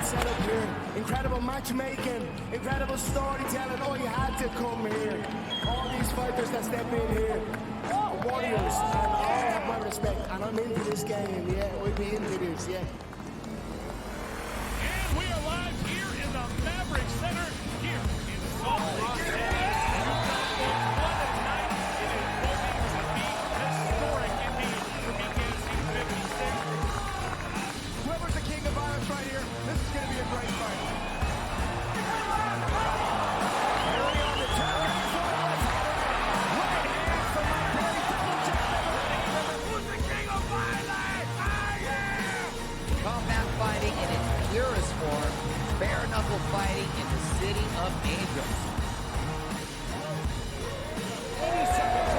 incredible setup here, incredible matchmaking, incredible storytelling. Oh, you had to come here. All these fighters that step in here are warriors, and all have my respect. And I'm into this game, yeah. We'll be into this, yeah. And we are live here in the Maverick Center here in Salt Lake City. What a night it is going to be. Historic indeed for BKFC 56. Whoever's the king of violence right here, this is going to be a great fight. Early on the turn, who's the king of violence? Combat fighting in its purest form, bare knuckle fighting in the city of angels. 80 seconds.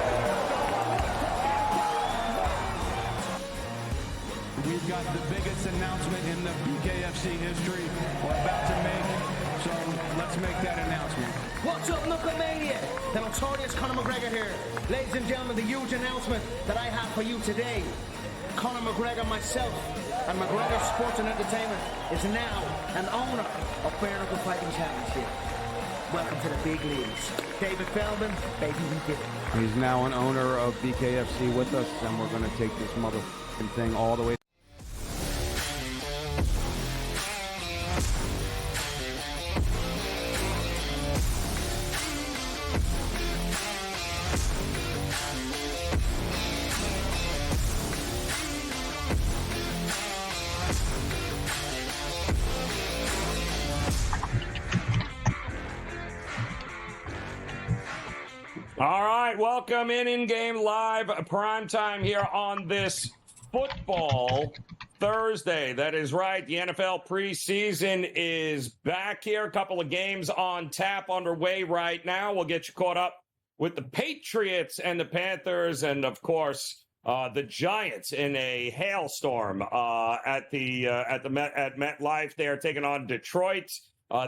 We've got the biggest announcement in the BKFC history we're about to make, so let's make that announcement. What's up, Knucklemania? The notorious Conor McGregor here. Ladies and gentlemen, the huge announcement that I have for you today. Conor McGregor, myself, and McGregor Sports and Entertainment is now an owner of Bare Knuckle Fighting Championship. Welcome to the big leagues. David Feldman, baby, we did it. He's now an owner of BKFC with us, and we're going to take this motherfucking thing all the way. All right, welcome in-game live prime time here on this football Thursday. That is right. The NFL preseason is back here. A couple of games on tap underway right now. We'll get you caught up with the Patriots and the Panthers, and of course the Giants in a hailstorm at MetLife. They are taking on Detroit.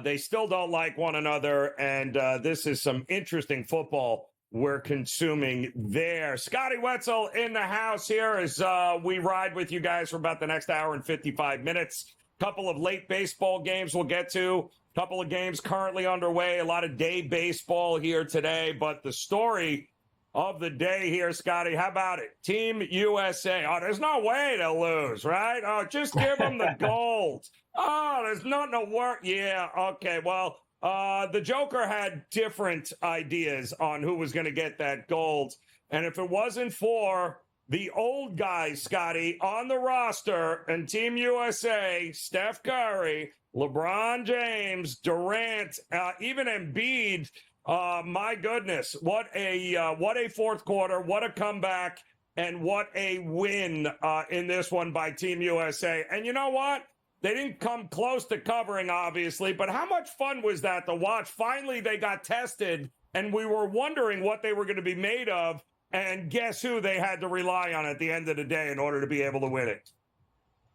They still don't like one another, and this is some interesting football we're consuming there. Scotty Wetzel in the house here as we ride with you guys for about the next hour and 55 minutes. Couple of late baseball games we'll get to. Couple of games currently underway. A lot of day baseball here today. But the story of the day here, Scotty, how about it? Team USA. Oh, there's no way to lose, right? Oh, just give them the gold. Oh, there's nothing to work. Yeah, okay, well, the Joker had different ideas on who was going to get that gold. And if it wasn't for the old guys, Scotty, on the roster and Team USA, Steph Curry, LeBron James, Durant, even Embiid, my goodness, what a fourth quarter, what a comeback, and what a win in this one by Team USA. And you know what? They didn't come close to covering, obviously, but how much fun was that to watch? Finally, they got tested, and we were wondering what they were going to be made of, and guess who they had to rely on at the end of the day in order to be able to win it?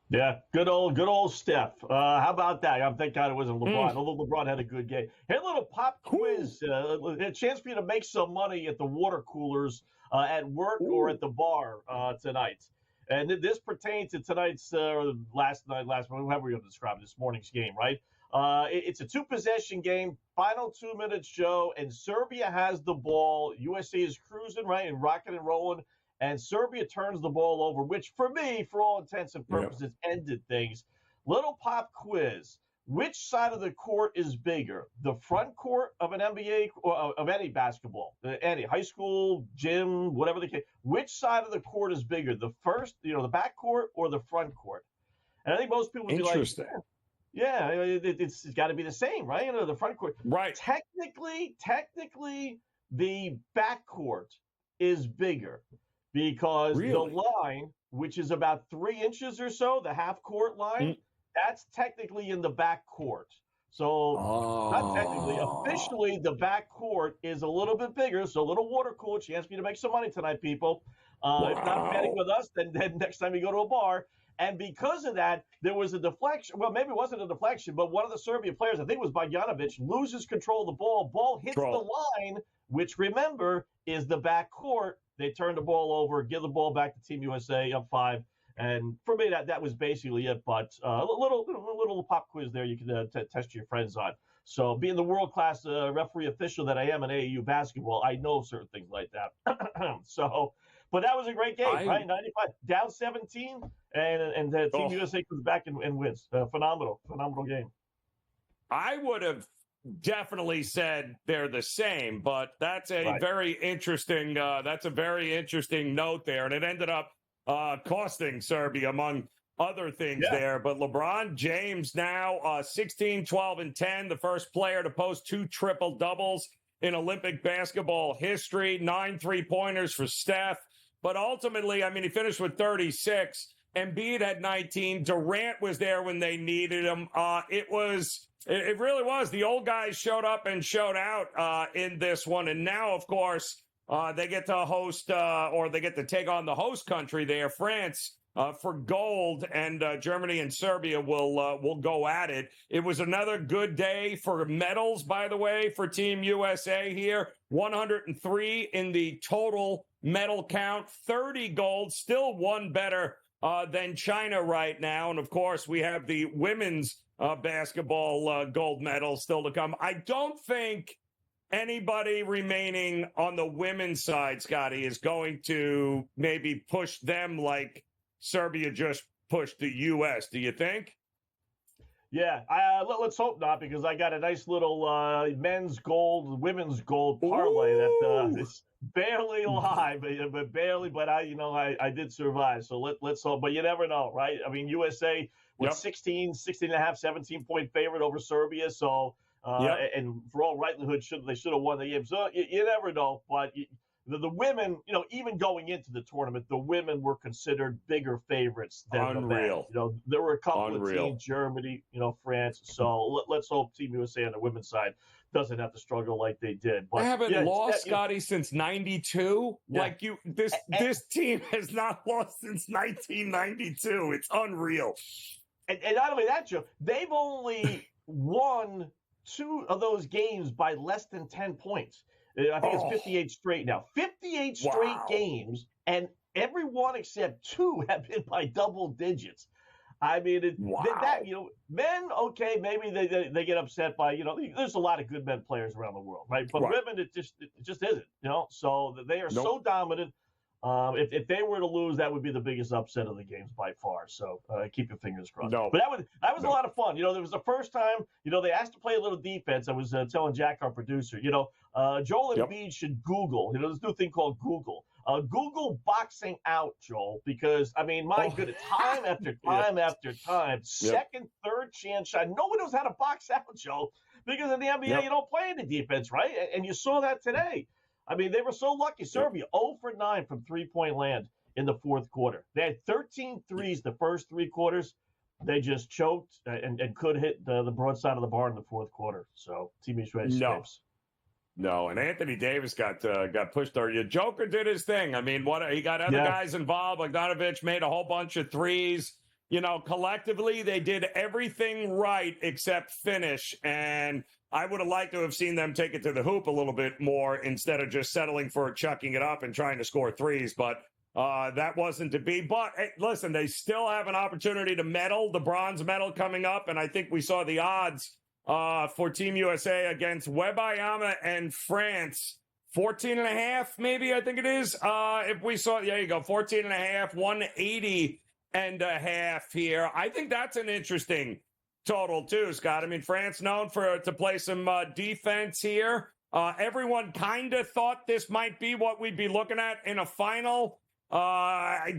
Yeah, good old Steph. How about that? Thank God it wasn't LeBron. Although LeBron had a good game. Hey, a little pop quiz. A chance for you to make some money at the water coolers at work or at the bar tonight. And this pertains to tonight's or last night, however we're going to describe this morning's game, right? It's a two-possession game, final 2 minutes, Joe, and Serbia has the ball. USA is cruising, right, and rocking and rolling, and Serbia turns the ball over, which for me, for all intents and purposes, ended things. Little pop quiz. Which side of the court is bigger? The front court of an NBA or of any basketball, any high school, gym, whatever the case. Which side of the court is bigger? The first, the back court or the front court? And I think most people would be like, yeah, it's got to be the same, right? The front court. Right. Technically, the back court is bigger because the line, which is about 3 inches or so, the half court line, that's technically in the back court. So not technically, officially, the back court is a little bit bigger. So a little water cooler. She asked me to make some money tonight, people. If not betting with us, then next time you go to a bar. And because of that, there was a deflection. Well, maybe it wasn't a deflection, but one of the Serbian players, I think it was Bogdanovic, loses control of the ball. Ball hits the line, which, remember, is the back court. They turn the ball over, give the ball back to Team USA up 5. And for me, that was basically it. But a little little pop quiz there you can test your friends on. So being the world-class referee official that I am in AAU basketball, I know certain things like that. So, but that was a great game, right? 95, down 17, and Team USA comes back and wins. Phenomenal game. I would have definitely said they're the same, but that's a very interesting. That's a very interesting note there, and it ended up costing Serbia among other things there. But LeBron James now 16, 12, and 10, the first player to post 2 triple-doubles in Olympic basketball history, 9 3-pointers for Steph. But ultimately, I mean, he finished with 36. Embiid had 19. Durant was there when they needed him. It really was. The old guys showed up and showed out in this one. And now, of course, they get to host or they get to take on the host country there, France, for gold, and Germany and Serbia will go at it. It was another good day for medals, by the way, for Team USA here. 103 in the total medal count, 30 gold, still one better than China right now. And, of course, we have the women's basketball gold medal still to come. I don't think anybody remaining on the women's side, Scotty, is going to maybe push them like Serbia just pushed the U.S. Do you think? Yeah, let's hope not, because I got a nice little men's gold, women's gold parlay that is barely live, but barely. But I did survive. So let's hope. But you never know, right? I mean, USA with 16 and a half, 17-point favorite over Serbia. So and for all likelihood, they should have won the game. So you never know. But the women, even going into the tournament, the women were considered bigger favorites than the men. There were a couple of teams, Germany, France. So let's hope Team USA on the women's side doesn't have to struggle like they did. But I haven't lost, Scotty, since '92. Yeah. This team has not lost since 1992. It's unreal. And not only that, Joe, they've only won 2 of those games by less than 10 points. I think it's 58 straight now. 58 straight games, and every one except 2 have been by double digits. I mean, men, okay, maybe they get upset by, there's a lot of good men players around the world, right? But women, it just isn't, So they are so dominant. If they were to lose, that would be the biggest upset of the games by far. So keep your fingers crossed. But that was a lot of fun. There was the first time, they asked to play a little defense. I was telling Jack, our producer, Joel Embiid should Google, this new thing called Google. Google boxing out, Joel, because, I mean, my goodness, time after time after time, second, third chance shot. No one knows how to box out, Joel, because in the NBA, you don't play any defense, right? And you saw that today. I mean, they were so lucky. Serbia, 0 for 9 from three-point land in the fourth quarter. They had 13 threes the first 3 quarters. They just choked and could hit the broadside of the bar in the fourth quarter. So, Team USA escapes. No, and Anthony Davis got pushed there. Joker did his thing. I mean, he got other guys involved. Bogdanovic made a whole bunch of threes. Collectively, they did everything right except finish. And I would have liked to have seen them take it to the hoop a little bit more instead of just settling for chucking it up and trying to score threes. But that wasn't to be. But, hey, listen, they still have an opportunity to medal, the bronze medal coming up. And I think we saw the odds for Team USA against Wembayama and France. 14.5, maybe, I think it is. If we saw, there you go, 14.5, 180.5 here. I think that's an interesting total too, Scott. I mean, France known to play some defense here. Everyone kind of thought this might be what we'd be looking at in a final. I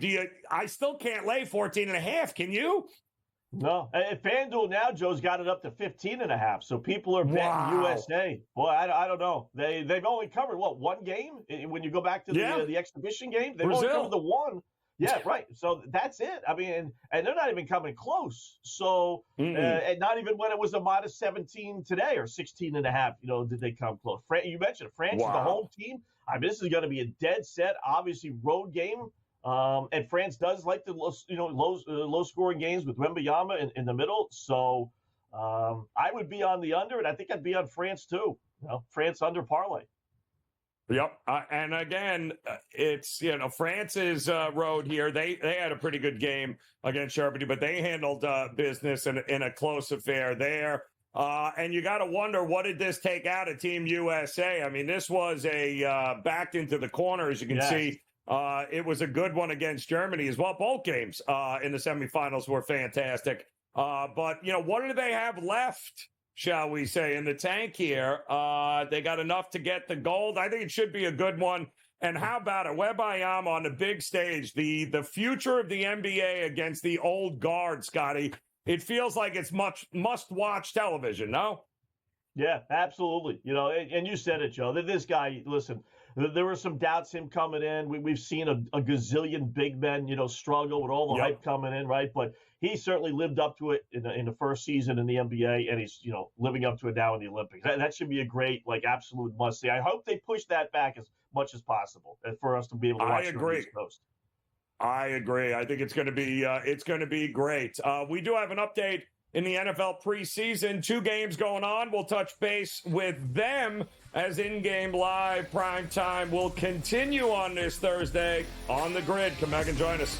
still can't lay 14.5. Can you? No. And FanDuel now, Joe's got it up to 15.5. So people are betting USA. Boy, I don't know. They've only covered one game? When you go back to the exhibition game, they've only covered the one. Yeah, right. So that's it. I mean, and they're not even coming close. So, and not even when it was a minus 17 today or 16.5, did they come close? You mentioned France is the home team. I mean, this is going to be a dead set, obviously, road game. And France does like the low scoring games with Wembayama in the middle. So I would be on the under, and I think I'd be on France too. France under parlay. Yep. And again, it's, France's road here. They had a pretty good game against Germany, but they handled business in a close affair there. And you got to wonder, what did this take out of Team USA? I mean, this was a backed into the corner, as you can see. It was a good one against Germany as well. Both games in the semifinals were fantastic. But, what do they have left, shall we say, in the tank here? They got enough to get the gold. I think it should be a good one. And how about it? Wembayama on the big stage, the future of the NBA against the old guard, Scotty. It feels like it's much must-watch television, no? Yeah, absolutely. And you said it, Joe. This guy, listen, there were some doubts him coming in. We've seen a gazillion big men, struggle with all the hype coming in, right? But he certainly lived up to it in the first season in the NBA, and he's, living up to it now in the Olympics. That should be a great, absolute must-see. I hope they push that back as much as possible for us to be able to watch. I agree. I agree. I think it's going to be great. We do have an update in the NFL preseason. 2 games going on. We'll touch base with them as in-game live primetime will continue on this Thursday on the grid. Come back and join us.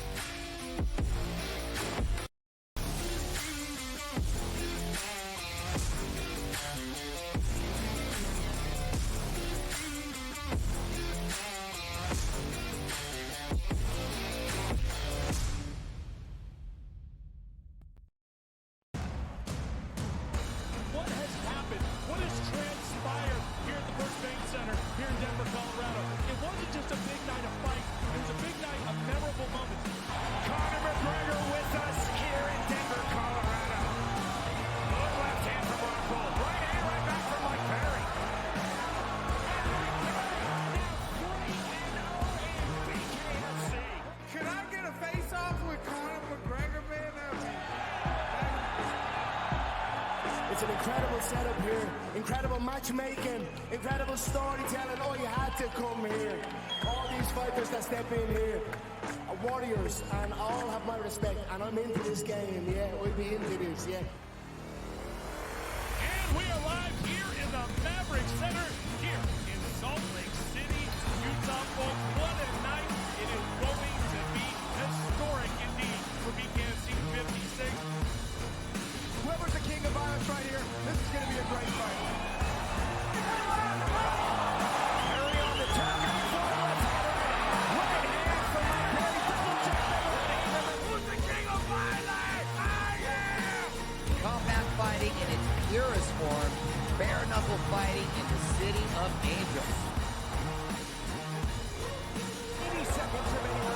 It's an incredible setup here, incredible matchmaking, incredible storytelling. Oh, you had to come here. All these fighters that step in here are warriors, and all have my respect. And I'm into this game, yeah. We'll be into this, yeah. And we are live here in the Maverick Center, here in Salt Lake City, Utah, folks. What a night it is going to be. Historic indeed for BKFC 56. Whoever's the king of violence right here, this is going to be a great fight. Harry on the top. Right hand from my Perry, double jab. Who's the king of violence? I am! Combat fighting in its purest form, bare knuckle fighting in the city of angels. 80 seconds remaining.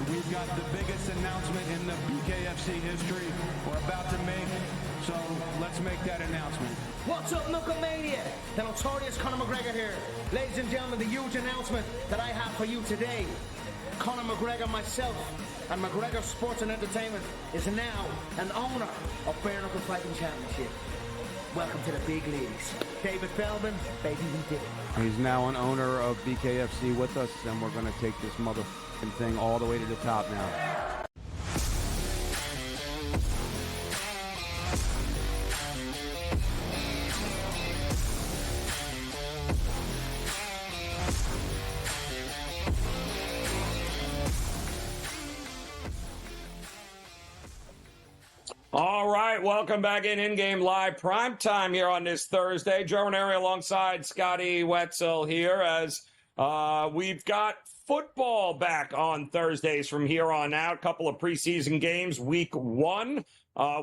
We've got the biggest announcement in the BKFC history we're about to make, so let's make that announcement. What's up, Knucklemania? The notorious Conor McGregor here. Ladies and gentlemen, the huge announcement that I have for you today. Conor McGregor, myself, and McGregor Sports and Entertainment is now an owner of Bare Knuckle Fighting Championship. Welcome to the big leagues. David Feldman, baby, we did it. He's now an owner of BKFC with us, and we're going to take this motherfucking thing all the way to the top now. All right, welcome back in-game live primetime here on this Thursday. Joe Raineri alongside Scotty Wetzel here as we've got football back on Thursdays from here on out. A couple of preseason games, week 1.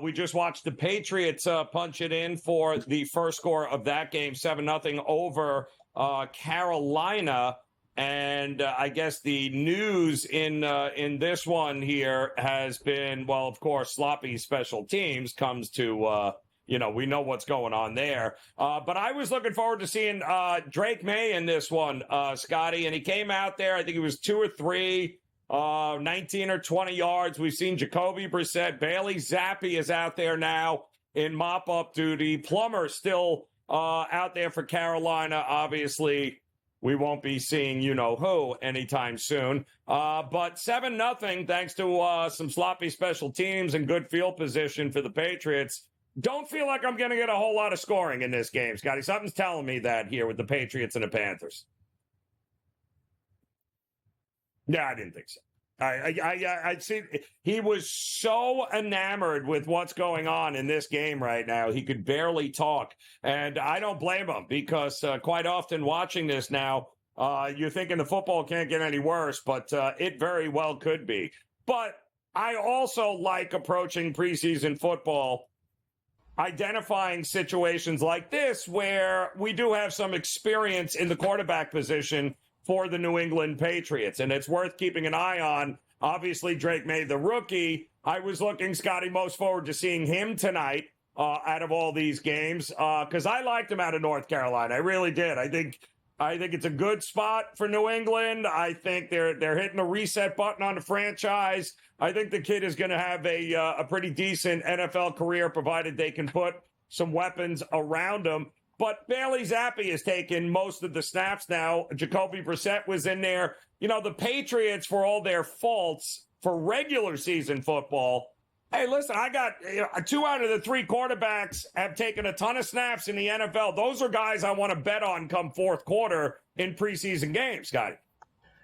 We just watched the Patriots punch it in for the first score of that game, 7-0 over Carolina. And I guess the news in this one here has been, well, of course, sloppy special teams comes to, we know what's going on there. But I was looking forward to seeing Drake May in this one, Scotty, and he came out there. I think he was 2 or 3, 19 or 20 yards. We've seen Jacoby Brissett. Bailey Zappi is out there now in mop-up duty. Plummer still out there for Carolina, obviously. We won't be seeing you-know-who anytime soon. But 7-0, thanks to some sloppy special teams and good field position for the Patriots. don't feel like I'm going to get a whole lot of scoring in this game, Scotty. Something's telling me that here with the Patriots and the Panthers. Yeah, I didn't think so. I see. He was so enamored with what's going on in this game right now. He could barely talk. And I don't blame him because quite often watching this now, you're thinking the football can't get any worse, but it very well could be. But I also like approaching preseason football, identifying situations like this where we do have some experience in the quarterback position for the New England Patriots, and it's worth keeping an eye on. Obviously, Drake May, the rookie, I was looking, Scotty, most forward to seeing him tonight out of all these games because I liked him out of North Carolina. I really did. I think it's a good spot for New England. I think they're hitting a reset button on the franchise. I think the kid is going to have a pretty decent NFL career provided they can put some weapons around him. But Bailey Zappi has taken most of the snaps now. Jacoby Brissett was in there. You know, the Patriots, for all their faults for regular season football, hey, listen, I got 2 out of the 3 quarterbacks have taken a ton of snaps in the NFL. Those are guys I want to bet on come fourth quarter in preseason games, Scotty.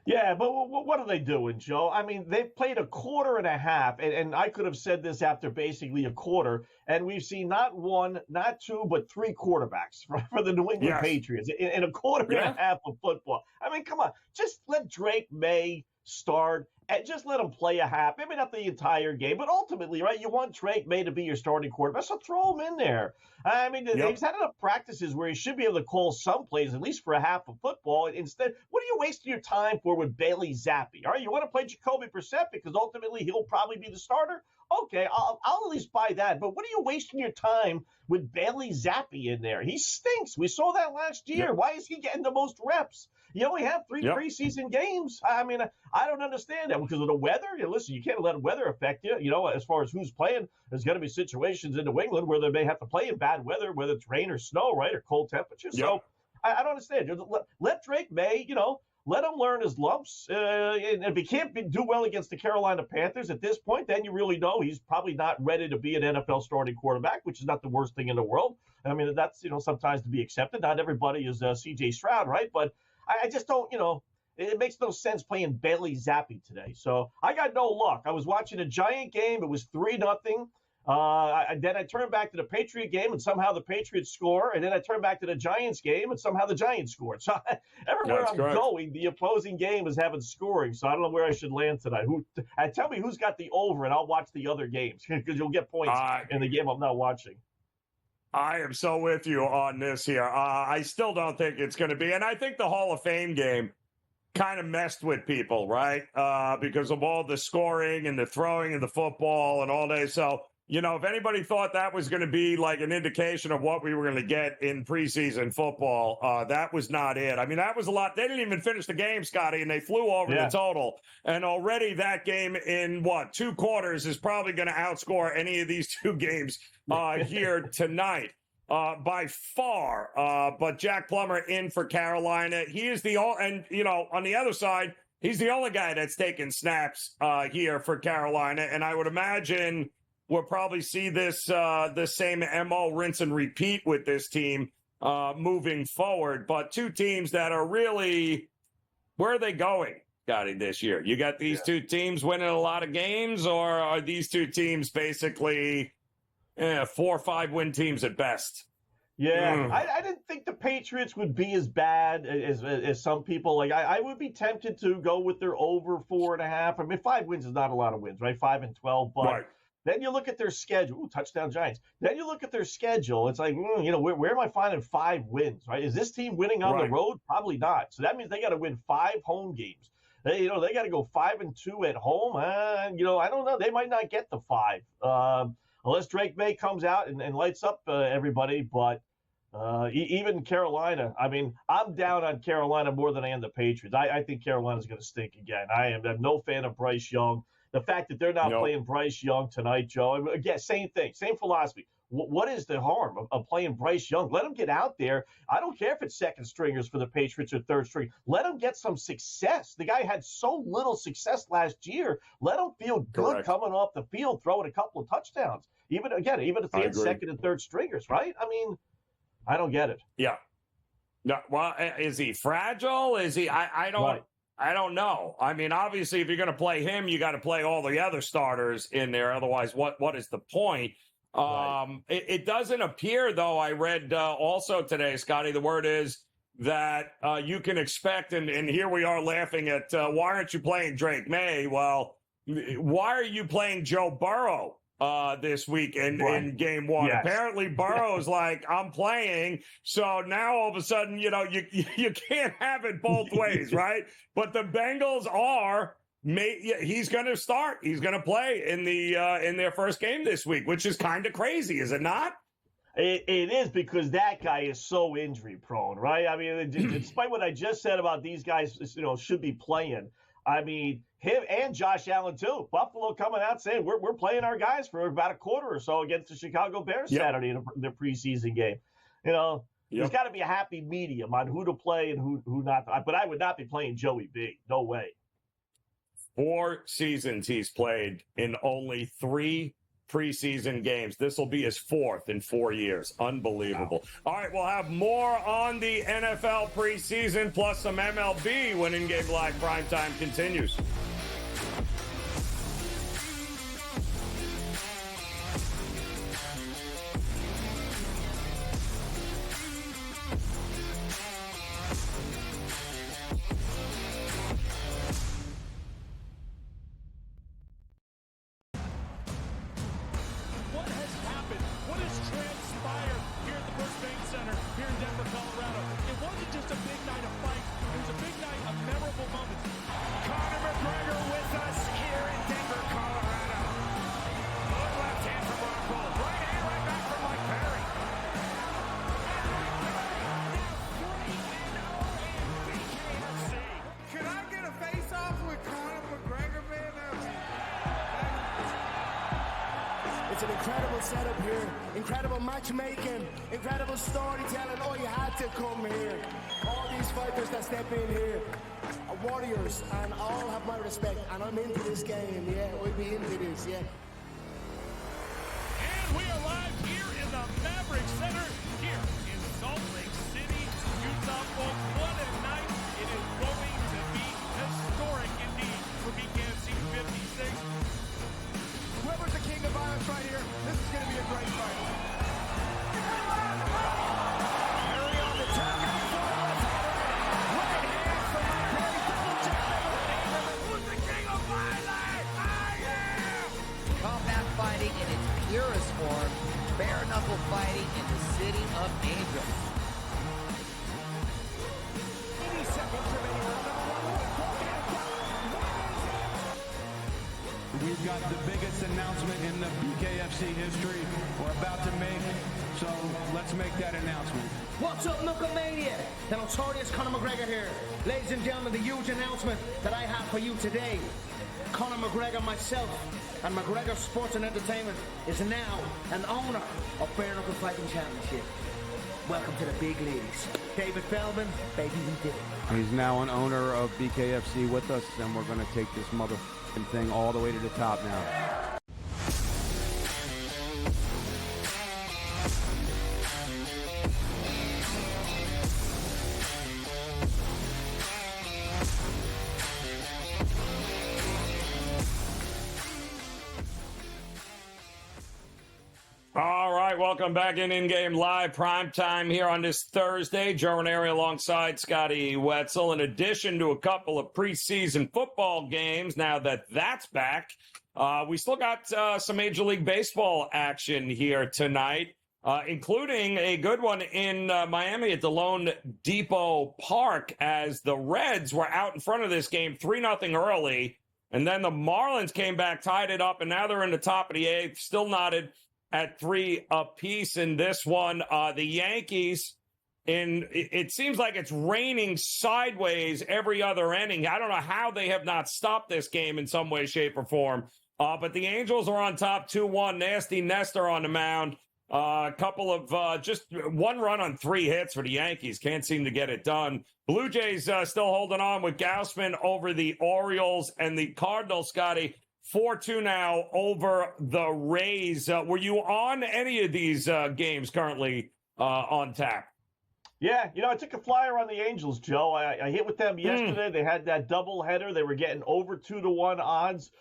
Yeah, but what are they doing, Joe? I mean, they've played a quarter and a half, and I could have said this after basically a quarter, and we've seen not 1, not 2, but 3 quarterbacks for the New England Patriots in a quarter and a half of football. I mean, come on, just let Drake May start and just let him play a half, maybe not the entire game, but ultimately, right, you want Drake May to be your starting quarterback, so throw him in there. I mean, he's had enough practices where he should be able to call some plays, at least for a half of football. Instead, what are you wasting your time for with Bailey Zappi? All right, you want to play Jacoby Brissett because ultimately he'll probably be the starter? Okay, I'll at least buy that. But what are you wasting your time with Bailey Zappi in there? He stinks. We saw that last year. Why is he getting the most reps? You only have 3 preseason games. I mean, I don't understand that because of the weather. Listen, you can't let weather affect you. You know, as far as who's playing, there's going to be situations in New England where they may have to play in bad weather, whether it's rain or snow, right, or cold temperatures. So I don't understand. Let Drake May, let him learn his lumps. And if he can't do well against the Carolina Panthers at this point, then you really know he's probably not ready to be an NFL starting quarterback, which is not the worst thing in the world. I mean, that's, sometimes to be accepted. Not everybody is C.J. Stroud, right? But I just don't, it makes no sense playing Bailey Zappi today. So I got no luck. I was watching a Giant game. It was 3-0. Then I turned back to the Patriot game, and somehow the Patriots score. And then I turned back to the Giants game, and somehow the Giants scored. So everywhere going, the opposing game is having scoring. So I don't know where I should land tonight. Tell me who's got the over, and I'll watch the other games because you'll get points in the game I'm not watching. I am so with you on this here. I still don't think it's going to be. And I think the Hall of Fame game kind of messed with people, right? Because of all the scoring and the throwing and the football and all that. So, if anybody thought that was going to be like an indication of what we were going to get in preseason football, that was not it. I mean, that was a lot. They didn't even finish the game, Scotty, and they flew over the total. And already that game in 2 quarters is probably going to outscore any of these 2 games here tonight. By far, but Jack Plummer in for Carolina. He is on the other side, he's the only guy that's taken snaps here for Carolina, and I would imagine we'll probably see this the same MO rinse and repeat with this team moving forward. But 2 teams that are really, where are they going, Scotty, this year? You got these 2 teams winning a lot of games, or are these 2 teams basically 4 or 5 win teams at best? Yeah, I didn't think the Patriots would be as bad as some people. Like, I would be tempted to go with their over 4.5. I mean, 5 wins is not a lot of wins, right? 5-12, but then you look at their schedule. Ooh, touchdown Giants. Then you look at their schedule. It's like, where am I finding 5 wins, right? Is this team winning on the road? Probably not. So that means they got to win 5 home games. They got to go 5-2 at home. I don't know. They might not get the 5. Unless Drake May comes out and lights up everybody. But even Carolina, I mean, I'm down on Carolina more than I am the Patriots. I think Carolina's going to stink again. I'm no fan of Bryce Young. The fact that they're not playing Bryce Young tonight, Joe, again, same thing, same philosophy. What is the harm of playing Bryce Young? Let him get out there. I don't care if it's second stringers for the Patriots or third string. Let him get some success. The guy had so little success last year. Let him feel good coming off the field, throwing a couple of touchdowns. Even if they had second and third stringers, right? I mean, I don't get it. Yeah. No, well, is he fragile? Is he? I don't. Right. I don't know. I mean, obviously, if you're going to play him, you got to play all the other starters in there. Otherwise, what is the point? Right. It doesn't appear, though. I read also today, Scotty. The word is that you can expect, and here we are laughing at why aren't you playing Drake May? Well, why are you playing Joe Burrow this week in game one? Yes. Apparently Burrow's like, I'm playing. So now all of a sudden, you can't have it both ways, right? But the Bengals he's going to start. He's going to play in their first game this week, which is kind of crazy, is it not? It is, because that guy is so injury prone, right? I mean, despite what I just said about these guys, should be playing. I mean, him and Josh Allen too. Buffalo coming out saying we're playing our guys for about a quarter or so against the Chicago Bears Saturday in the preseason game. There's got to be a happy medium on who to play and who not. But I would not be playing Joey B. No way. 4 seasons he's played in only 3 preseason games. This will be his 4th in 4 years. Unbelievable. Wow. All right, we'll have more on the NFL preseason plus some MLB when In-Game Live Primetime continues. It's an incredible setup here, incredible matchmaking, incredible storytelling. Oh, you had to come here. All these fighters that step in here are warriors, and all have my respect. And I'm into this game, yeah. We'll be into this, yeah. And we are live here in the Maverick Center, here in Salt Lake City, Utah, folks. What a night. It is going to be historic indeed for BKFC 56. Whoever's the king of violence right here, this is going to be a great fight. Harry on the top. Right hand from my Perry, double jab. Who's the king of violence? I am! Combat fighting in its purest form, bare knuckle fighting in the city of angels. 80 seconds remaining. We've got the biggest announcement in the BKFC history we're about to make, so let's make that announcement. What's up, Knucklemania? The notorious Conor McGregor here. Ladies and gentlemen, the huge announcement that I have for you today. Conor McGregor, myself, and McGregor Sports and Entertainment is now an owner of Bare Knuckle Fighting Championship. Welcome to the big leagues. David Feldman, baby, we did it. He's now an owner of BKFC with us, and we're going to take this motherfucking thing all the way to the top now. All right, welcome back In-Game Live Primetime here on this Thursday. Joe Raineri alongside Scotty Wetzel. In addition to a couple of preseason football games, now that that's back, we still got some Major League Baseball action here tonight, including a good one in Miami at the Lone Depot Park, as the Reds were out in front of this game 3-0 early, and then the Marlins came back, tied it up, and now they're in the top of the 8th, still knotted at 3 apiece in this one. The Yankees, it seems like it's raining sideways every other inning. I don't know how they have not stopped this game in some way, shape, or form. But the Angels are on top 2-1. Nasty Nestor on the mound. A couple of just 1 run on 3 hits for the Yankees. Can't seem to get it done. Blue Jays still holding on with Gausman over the Orioles, and the Cardinals, Scotty, 4-2 now over the Rays. Were you on any of these games currently on tap? Yeah, I took a flyer on the Angels, Joe. I hit with them yesterday. They had that doubleheader. They were getting over 2-1 odds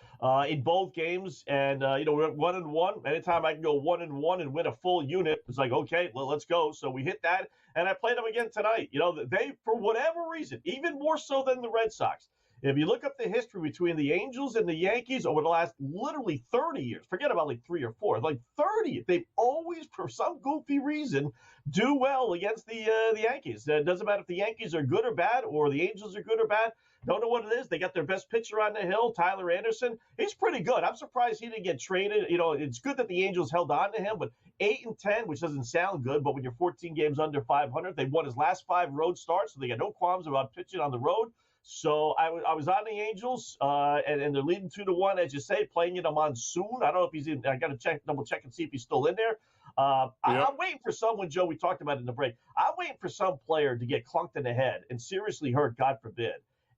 in both games, and we're 1-1. Anytime I can go 1-1 and win a full unit, it's like, okay, well, let's go. So we hit that, and I played them again tonight. They, for whatever reason, even more so than the Red Sox. If you look up the history between the Angels and the Yankees over the last literally 30 years, forget about like 3 or 4, like 30, they've always, for some goofy reason, do well against the Yankees. It doesn't matter if the Yankees are good or bad or the Angels are good or bad. Don't know what it is. They got their best pitcher on the hill, Tyler Anderson. He's pretty good. I'm surprised he didn't get traded. It's good that the Angels held on to him, but 8-10, which doesn't sound good, but when you're 14 games under 500, they won his last 5 road starts, so they got no qualms about pitching on the road. So I was on the Angels, and they're leading 2-1, as you say, playing in a monsoon. I don't know if he's in. I got to double check and see if he's still in there. I'm waiting for someone, Joe, we talked about it in the break. I'm waiting for some player to get clunked in the head and seriously hurt, God forbid.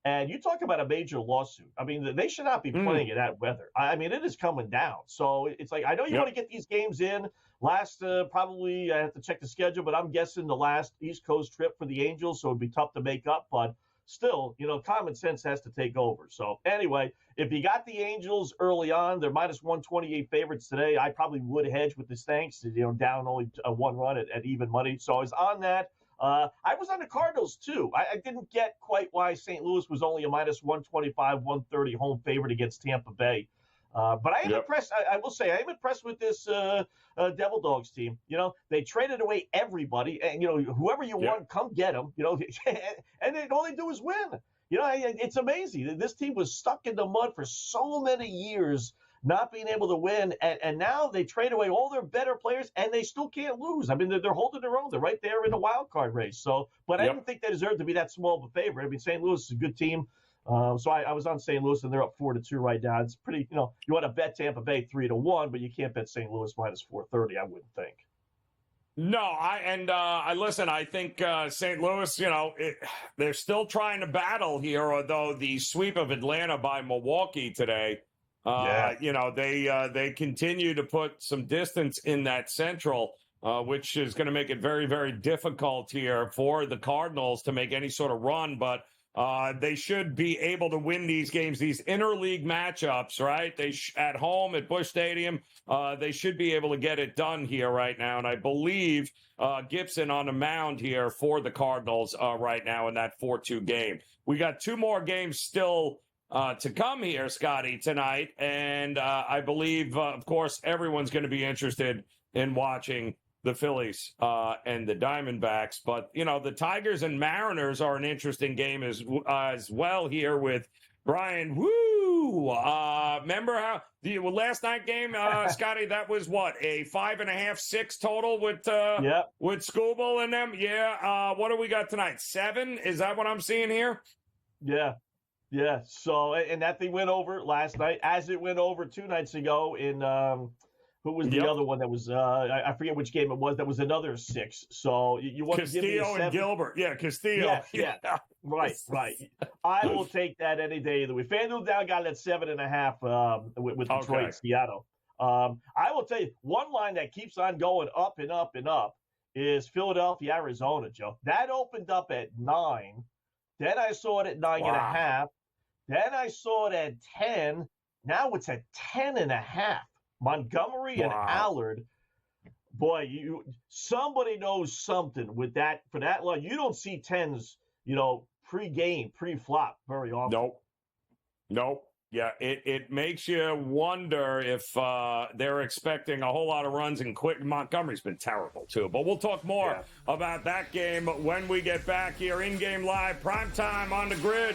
And you talk about a major lawsuit. I mean, they should not be playing in that weather. I mean, it is coming down. So it's like, I know you want to get these games in. Last, probably, I have to check the schedule, but I'm guessing the last East Coast trip for the Angels, so it'd be tough to make up. But still, common sense has to take over. So anyway, if you got the Angels early on, they're minus 128 favorites today. I probably would hedge with the Stanks, down only 1 run at even money. So I was on that. I was on the Cardinals too. I didn't get quite why St. Louis was only a minus 125, 130 home favorite against Tampa Bay. But I am impressed. I will say I am impressed with this Devil Dogs team. They traded away everybody, and whoever you want, come get them. And all they do is win. It's amazing. This team was stuck in the mud for so many years, not being able to win, and now they trade away all their better players, and they still can't lose. I mean, they're holding their own. They're right there in the wild card race. So, but I didn't think they deserved to be that small of a favorite. I mean, St. Louis is a good team. So I was on St. Louis, and they're up 4-2 right now. It's pretty, you want to bet Tampa Bay 3-1, but you can't bet St. Louis minus 430, I wouldn't think. No, I listen, I think St. Louis, they're still trying to battle here, although the sweep of Atlanta by Milwaukee today, they continue to put some distance in that Central, which is going to make it very, very difficult here for the Cardinals to make any sort of run, but they should be able to win these games, these interleague matchups, right? At home at Busch Stadium, they should be able to get it done here right now. And I believe Gibson on the mound here for the Cardinals right now in that 4-2 game. We got 2 more games still to come here, Scotty, tonight. And I believe, of course, everyone's going to be interested in watching the Phillies and the Diamondbacks. But, the Tigers and Mariners are an interesting game as well here with Brian. Woo! Remember how the last night game, Scotty, that was what, a 5.5-6 total with Scooble and them? Yeah. What do we got tonight? 7? Is that what I'm seeing here? Yeah. Yeah. So, and that thing went over last night, as it went over 2 nights ago in who was the other one that was, I forget which game it was, that was another 6. So you want to give me a 7? and Gilbert. Yeah, Castillo. Yeah. Right. I will take that any day of the week. FanDuel down got it at 7.5 with Detroit and Seattle. I will tell you, one line that keeps on going up and up and up is Philadelphia, Arizona, Joe. That opened up at 9. Then I saw it at 9.5. Then I saw it at 10. Now it's at 10.5. Montgomery and Allard, boy, somebody knows something with that for that line. You don't see 10s, pre-game, pre-flop very often. Nope. Yeah, it makes you wonder if they're expecting a whole lot of runs and quick. Montgomery's been terrible too, but we'll talk more about that game when we get back here. In-game live, primetime on the grid.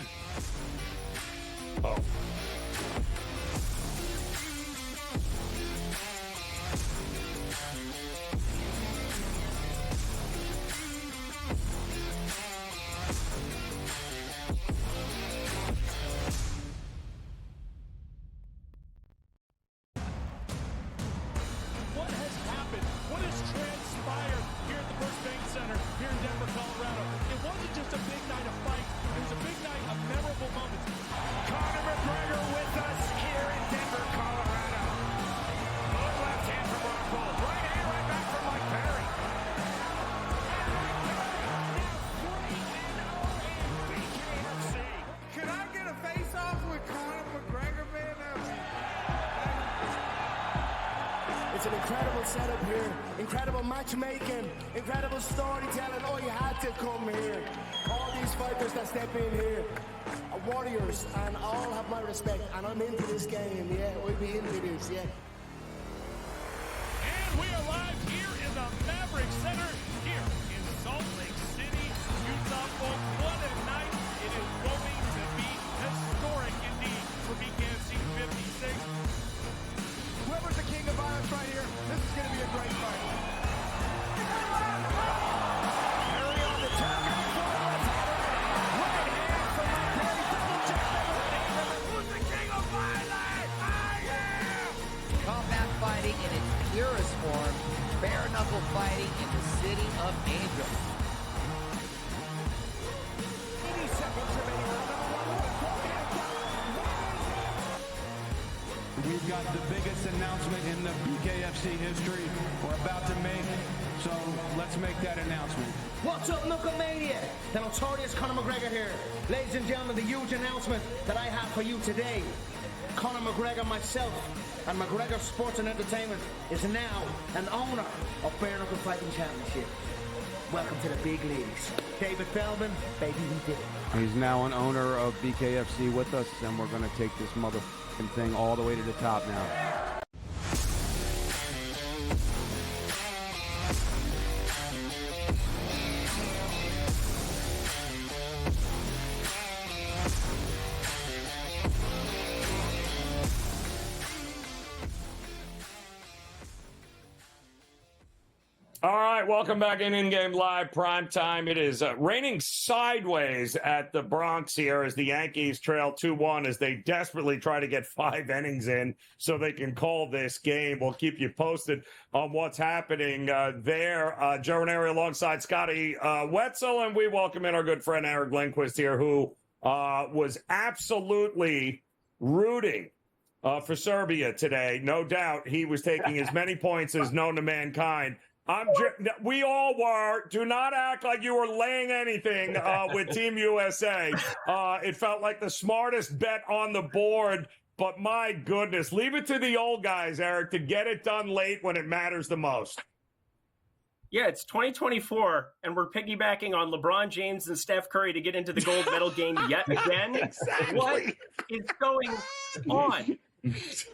Conor McGregor It's an incredible setup here, incredible matchmaking, incredible storytelling. Oh, you had to come here. All these fighters that step in here are warriors, and all have my respect. And I'm into this game, yeah. We'll be into this, yeah. And we are live here in the Maverick Center here in Salt Lake City, Utah. Folks, what a night. It is going to be historic indeed for BKFC 56. Whoever's the king of violence right here, this is going to be a great fight. Harry on the top. Right hand from my boy, double jab. Who's the king of violence? I am! Combat fighting in its purest form, bare knuckle fighting in the city of angels. 80 seconds remaining. We've got the biggest announcement in the BKFC history we're about to make, so let's make that announcement. What's up, Knucklemania? The notorious Conor McGregor here. Ladies and gentlemen, the huge announcement that I have for you today. Conor McGregor, myself, and McGregor Sports and Entertainment is now an owner of Bare Knuckle Fighting Championship. Welcome to the big leagues. David Feldman, baby, we did it. He's now an owner of BKFC with us, and we're going to take this motherfucking thing all the way to the top now. All right, welcome back in-game live prime time. It is raining sideways at the Bronx here as the Yankees trail 2-1 as they desperately try to get 5 innings in so they can call this game. We'll keep you posted on what's happening there. Joe Raineri alongside Scotty Wetzel, and we welcome in our good friend Eric Lindquist here, who was absolutely rooting for Serbia today. No doubt he was taking as many points as known to mankind. We all were. Do not act like you were laying anything with Team USA. It felt like the smartest bet on the board, but my goodness, leave it to the old guys, Eric, to get it done late when it matters the most. Yeah, it's 2024, and we're piggybacking on LeBron James and Steph Curry to get into the gold medal game yet again. Exactly. What is going on?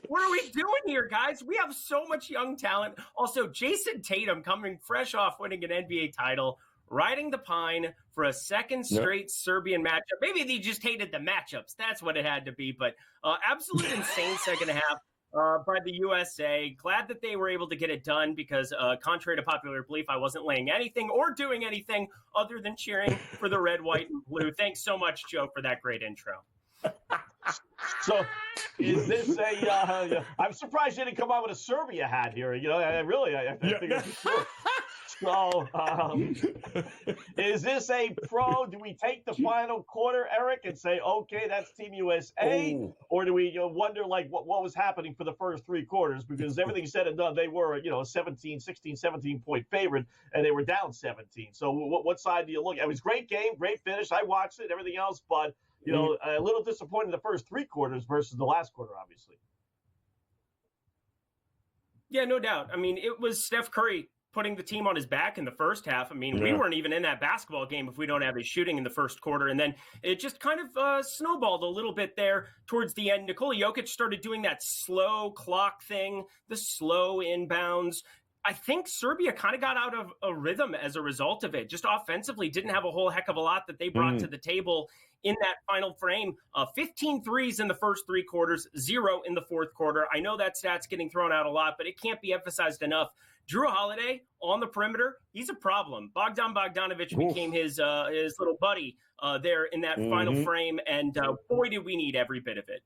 What are we doing here, guys? We have so much young talent. Also, Jason Tatum coming fresh off winning an NBA title, riding the pine for a second straight Serbian matchup. Maybe they just hated the matchups. That's what it had to be. But absolute insane second half by the USA. Glad that they were able to get it done because contrary to popular belief, I wasn't laying anything or doing anything other than cheering for the red, white, and blue. Thanks so much, Joe, for that great intro. So, is this a? I'm surprised you didn't come out with a Serbia hat here. You know, I think it's true. So, is this a pro? Do we take the final quarter, Eric, and say, okay, that's Team USA? Ooh. Or do we wonder, like, what was happening for the first 3 quarters? Because everything said and done, they were, 17-point favorite, and they were down 17. So what side do you look at? It was a great game, great finish. I watched it, everything else, but, a little disappointed in the first 3 quarters versus the last quarter, obviously. Yeah, no doubt. I mean, it was Steph Curry putting the team on his back in the first half. I mean, we weren't even in that basketball game if we don't have his shooting in the first quarter. And then it just kind of snowballed a little bit there towards the end. Nikola Jokic started doing that slow clock thing, the slow inbounds. I think Serbia kind of got out of a rhythm as a result of it. Just offensively didn't have a whole heck of a lot that they brought to the table in that final frame. 15 threes in the first 3 quarters, 0 in the fourth quarter. I know that stat's getting thrown out a lot, but it can't be emphasized enough. Drew Holiday on the perimeter, he's a problem. Bogdan Bogdanovic became his little buddy there in that final frame, and boy, did we need every bit of it.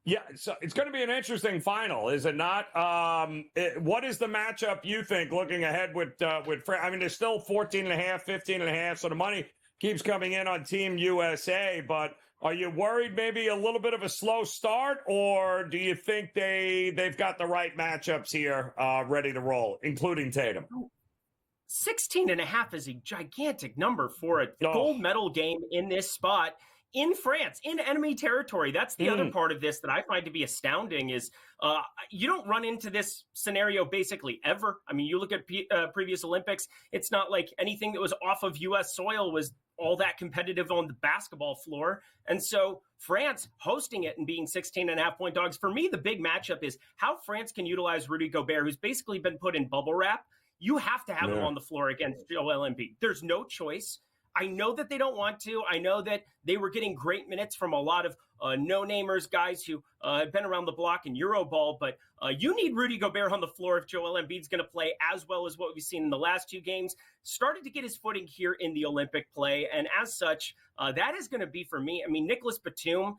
Yeah, so it's going to be an interesting final, is it not? What is the matchup you think looking ahead with I mean, there's still 14.5, 15.5, so the money keeps coming in on Team USA, but are you worried maybe a little bit of a slow start, or do you think they've got the right matchups here ready to roll, including Tatum? 16.5 is a gigantic number for a gold medal game in this spot. in France, in enemy territory. That's the other part of this that I find to be astounding is you don't run into this scenario basically ever. I mean, you look at previous Olympics, it's not like anything that was off of U.S. soil was all that competitive on the basketball floor. And so France hosting it and being 16.5-point dogs, for me, the big matchup is how France can utilize Rudy Gobert, who's basically been put in bubble wrap. You have to have him on the floor against Joel Embiid. There's no choice. I know that they don't want to. I know that they were getting great minutes from a lot of no-namers, guys who have been around the block in Euroball, but you need Rudy Gobert on the floor if Joel Embiid's going to play as well as what we've seen in the last 2 games. Started to get his footing here in the Olympic play, and as such, that is going to be for me. I mean, Nicholas Batum,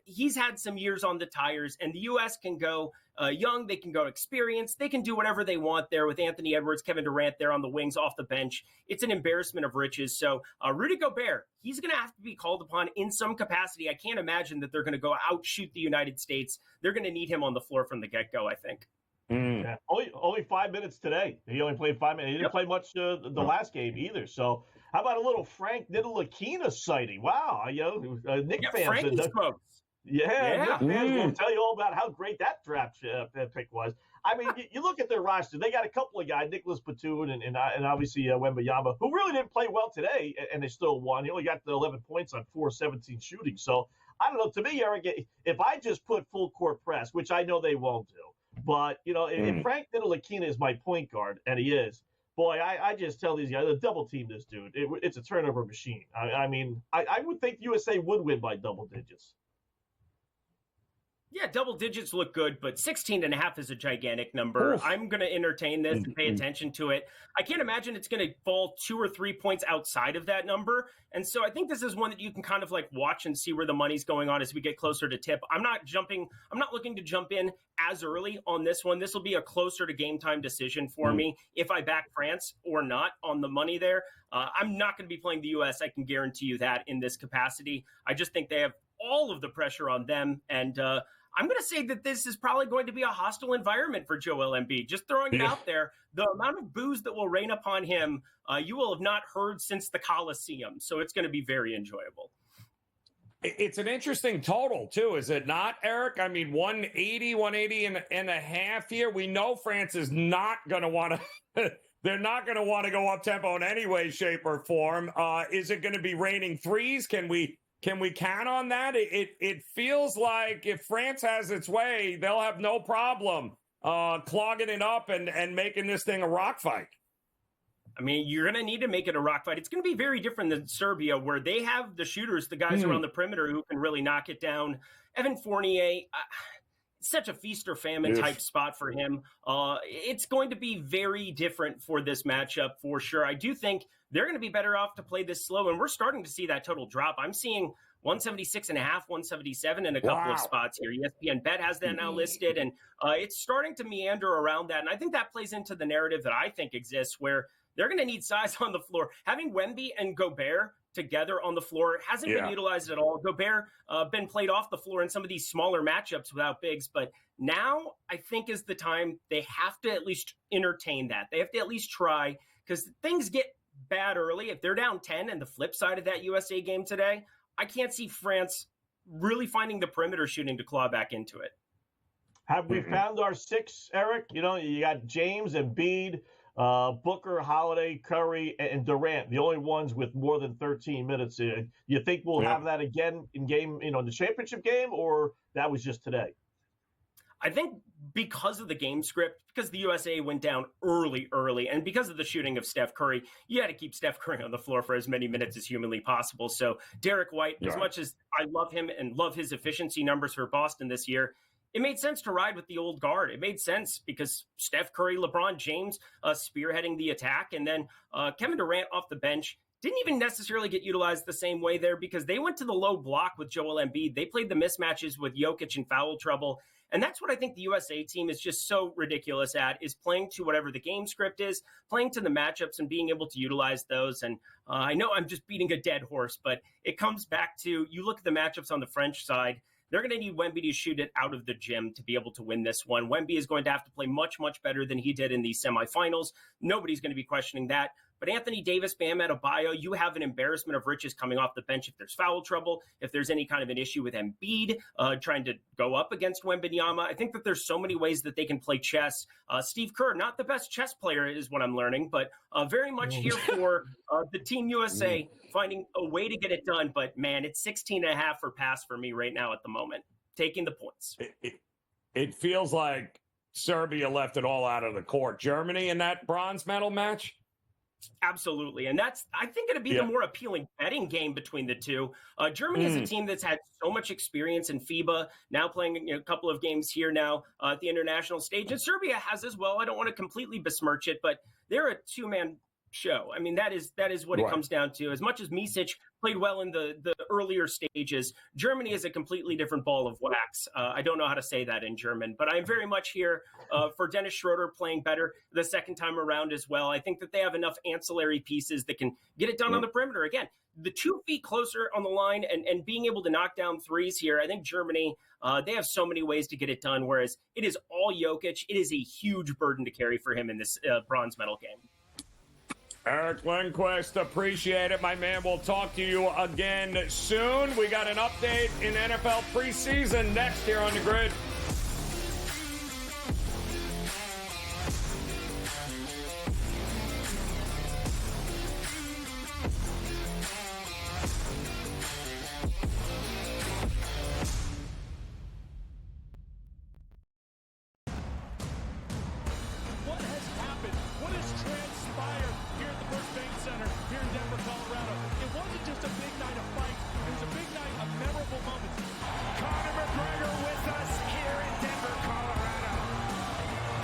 he's had some years on the tires, and the U.S. can go young, they can go experienced, they can do whatever they want there with Anthony Edwards, Kevin Durant there on the wings off the bench. It's an embarrassment of riches. So Rudy Gobert, he's going to have to be called upon in some capacity. I can't imagine that they're going to go outshoot the United States. They're going to need him on the floor from the get-go, I think. Yeah, only 5 minutes today. He only played 5 minutes. He didn't play much the last game either. So how about a little Frank Ntilikina sighting? Wow, Nick fans. Frankie smokes. Yeah. Nick fans will tell you all about how great that draft pick was. I mean, you look at their roster. They got a couple of guys, Nicholas Batum and obviously Wembanyama, who really didn't play well today, and they still won. He only got the 11 points on 4-17 shooting. So I don't know. To me, Eric, if I just put full court press, which I know they won't do, but if Frank Ntilikina is my point guard, and he is, boy, I just tell these guys to double team this dude. It's a turnover machine. I mean, I would think USA would win by double digits. Yeah, double digits look good, but 16.5 is a gigantic number. I'm going to entertain this and pay attention to it. I can't imagine it's going to fall 2 or 3 points outside of that number. And so I think this is one that you can kind of like watch and see where the money's going on as we get closer to tip. I'm not looking to jump in as early on this one. This will be a closer to game time decision for me if I back France or not on the money there. I'm not going to be playing the U.S. I can guarantee you that in this capacity. I just think they have all of the pressure on them. And I'm going to say that this is probably going to be a hostile environment for Joel Embiid. Just throwing it out there, the amount of boos that will rain upon him, you will have not heard since the Coliseum. So it's going to be very enjoyable. It's an interesting total, too, is it not, Eric? I mean, 180 and a half here. We know France is not going to want to – they're not going to want to go up-tempo in any way, shape, or form. Is it going to be raining threes? Can we count on that? It feels like if France has its way, they'll have no problem clogging it up and making this thing a rock fight. I mean, you're going to need to make it a rock fight. It's going to be very different than Serbia, where they have the shooters, the guys around the perimeter who can really knock it down. Evan Fournier, such a feast or famine type spot for him. It's going to be very different for this matchup for sure. I do think they're going to be better off to play this slow, and we're starting to see that total drop. I'm seeing 176.5, 177 in a couple of spots here. ESPN Bet has that now listed, and it's starting to meander around that. And I think that plays into the narrative that I think exists, where they're going to need size on the floor. Having Wemby and Gobert together on the floor hasn't been utilized at all. Gobert been played off the floor in some of these smaller matchups without bigs, but now I think is the time they have to at least entertain that. They have to at least try, because things get bad early. If they're down 10 and the flip side of that USA game today, I can't see France really finding the perimeter shooting to claw back into it. Have we found our 6, Eric? You got James and Embiid, Booker, Holiday, Curry, and Durant, the only ones with more than 13 minutes. You think we'll have that again in game, the championship game, or that was just today? I think because of the game script, because the USA went down early, and because of the shooting of Steph Curry, you had to keep Steph Curry on the floor for as many minutes as humanly possible. So Derek White, as much as I love him and love his efficiency numbers for Boston this year, it made sense to ride with the old guard. It made sense because Steph Curry, LeBron James spearheading the attack, and then Kevin Durant off the bench didn't even necessarily get utilized the same way there because they went to the low block with Joel Embiid. They played the mismatches with Jokic in foul trouble. And that's what I think the USA team is just so ridiculous at, is playing to whatever the game script is, playing to the matchups and being able to utilize those. And I know I'm just beating a dead horse, but it comes back to, you look at the matchups on the French side, they're going to need Wemby to shoot it out of the gym to be able to win this one. Wemby is going to have to play much, much better than he did in the semifinals. Nobody's going to be questioning that. But Anthony Davis, Bam Adebayo, you have an embarrassment of riches coming off the bench if there's foul trouble, if there's any kind of an issue with Embiid trying to go up against Wembanyama. I think that there's so many ways that they can play chess. Steve Kerr, not the best chess player is what I'm learning, but very much here for the Team USA finding a way to get it done. But, man, it's 16.5 for pass for me right now at the moment, taking the points. It feels like Serbia left it all out of the court. Germany in that bronze medal match? Absolutely. And that's, I think, going to be the more appealing betting game between the two. Germany is a team that's had so much experience in FIBA, now playing a couple of games here now at the international stage. And Serbia has as well. I don't want to completely besmirch it, but they're a two-man show. I mean, that is what it comes down to. As much as Misic played well in the earlier stages, Germany is a completely different ball of wax. I don't know how to say that in German, but I'm very much here for Dennis Schroeder playing better the second time around as well. I think that they have enough ancillary pieces that can get it done on the perimeter. Again, the 2 feet closer on the line and being able to knock down threes here, I think Germany, they have so many ways to get it done, whereas it is all Jokic. It is a huge burden to carry for him in this bronze medal game. Eric Lindquist, appreciate it, my man. We'll talk to you again soon. We got an update in NFL preseason next here on the grid. What has happened? What has transpired here at the First Bank Center here in Denver, Colorado? It wasn't just a big night of fight. It was a big night of memorable moments. Conor McGregor with us here in Denver, Colorado.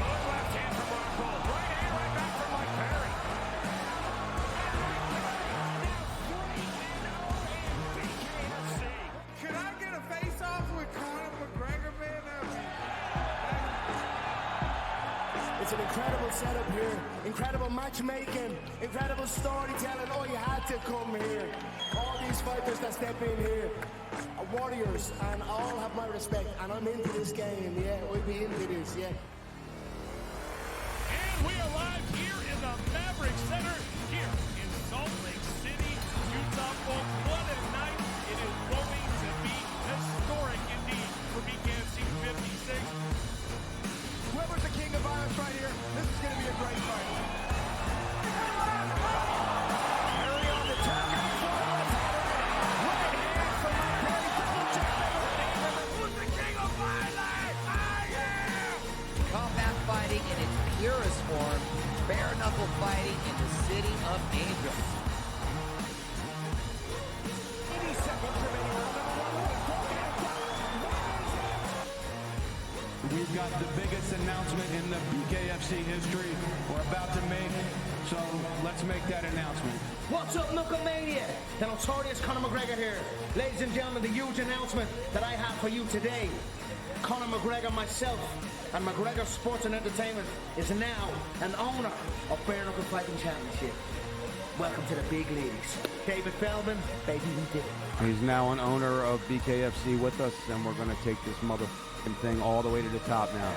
Good left hand from Rockhold. Right hand right back from Mike Perry. Can I get a face-off with Conor McGregor, man? It's an incredible setup here, incredible matchmaking, incredible storytelling. Oh, you had to come here. All these fighters that step in here are warriors, and all have my respect. And I'm into this game, yeah. We'll be into this, yeah. And we arrive here in the Maverick Center here in Salt Lake City, Utah. Folks, what a night. It is going to be historic indeed for BKFC 56. Whoever's the king of violence right here, this is going to be a great fight. Perry on the top, getting forward. Right hand from Perry, double jab. Who's the king of violence? I am! Combat fighting in its purest form, bare knuckle fighting in the city of angels. 80 seconds remaining. We've got the biggest announcement in the BKFC history we're about to make, so let's make that announcement. What's up, Knucklemania? The notorious Conor McGregor here. Ladies and gentlemen, the huge announcement that I have for you today. Conor McGregor, myself, and McGregor Sports and Entertainment is now an owner of Bare Knuckle Fighting Championship. Welcome to the big leagues. David Feldman, baby, we did it. He's now an owner of BKFC with us, and we're going to take this motherfucking thing all the way to the top now.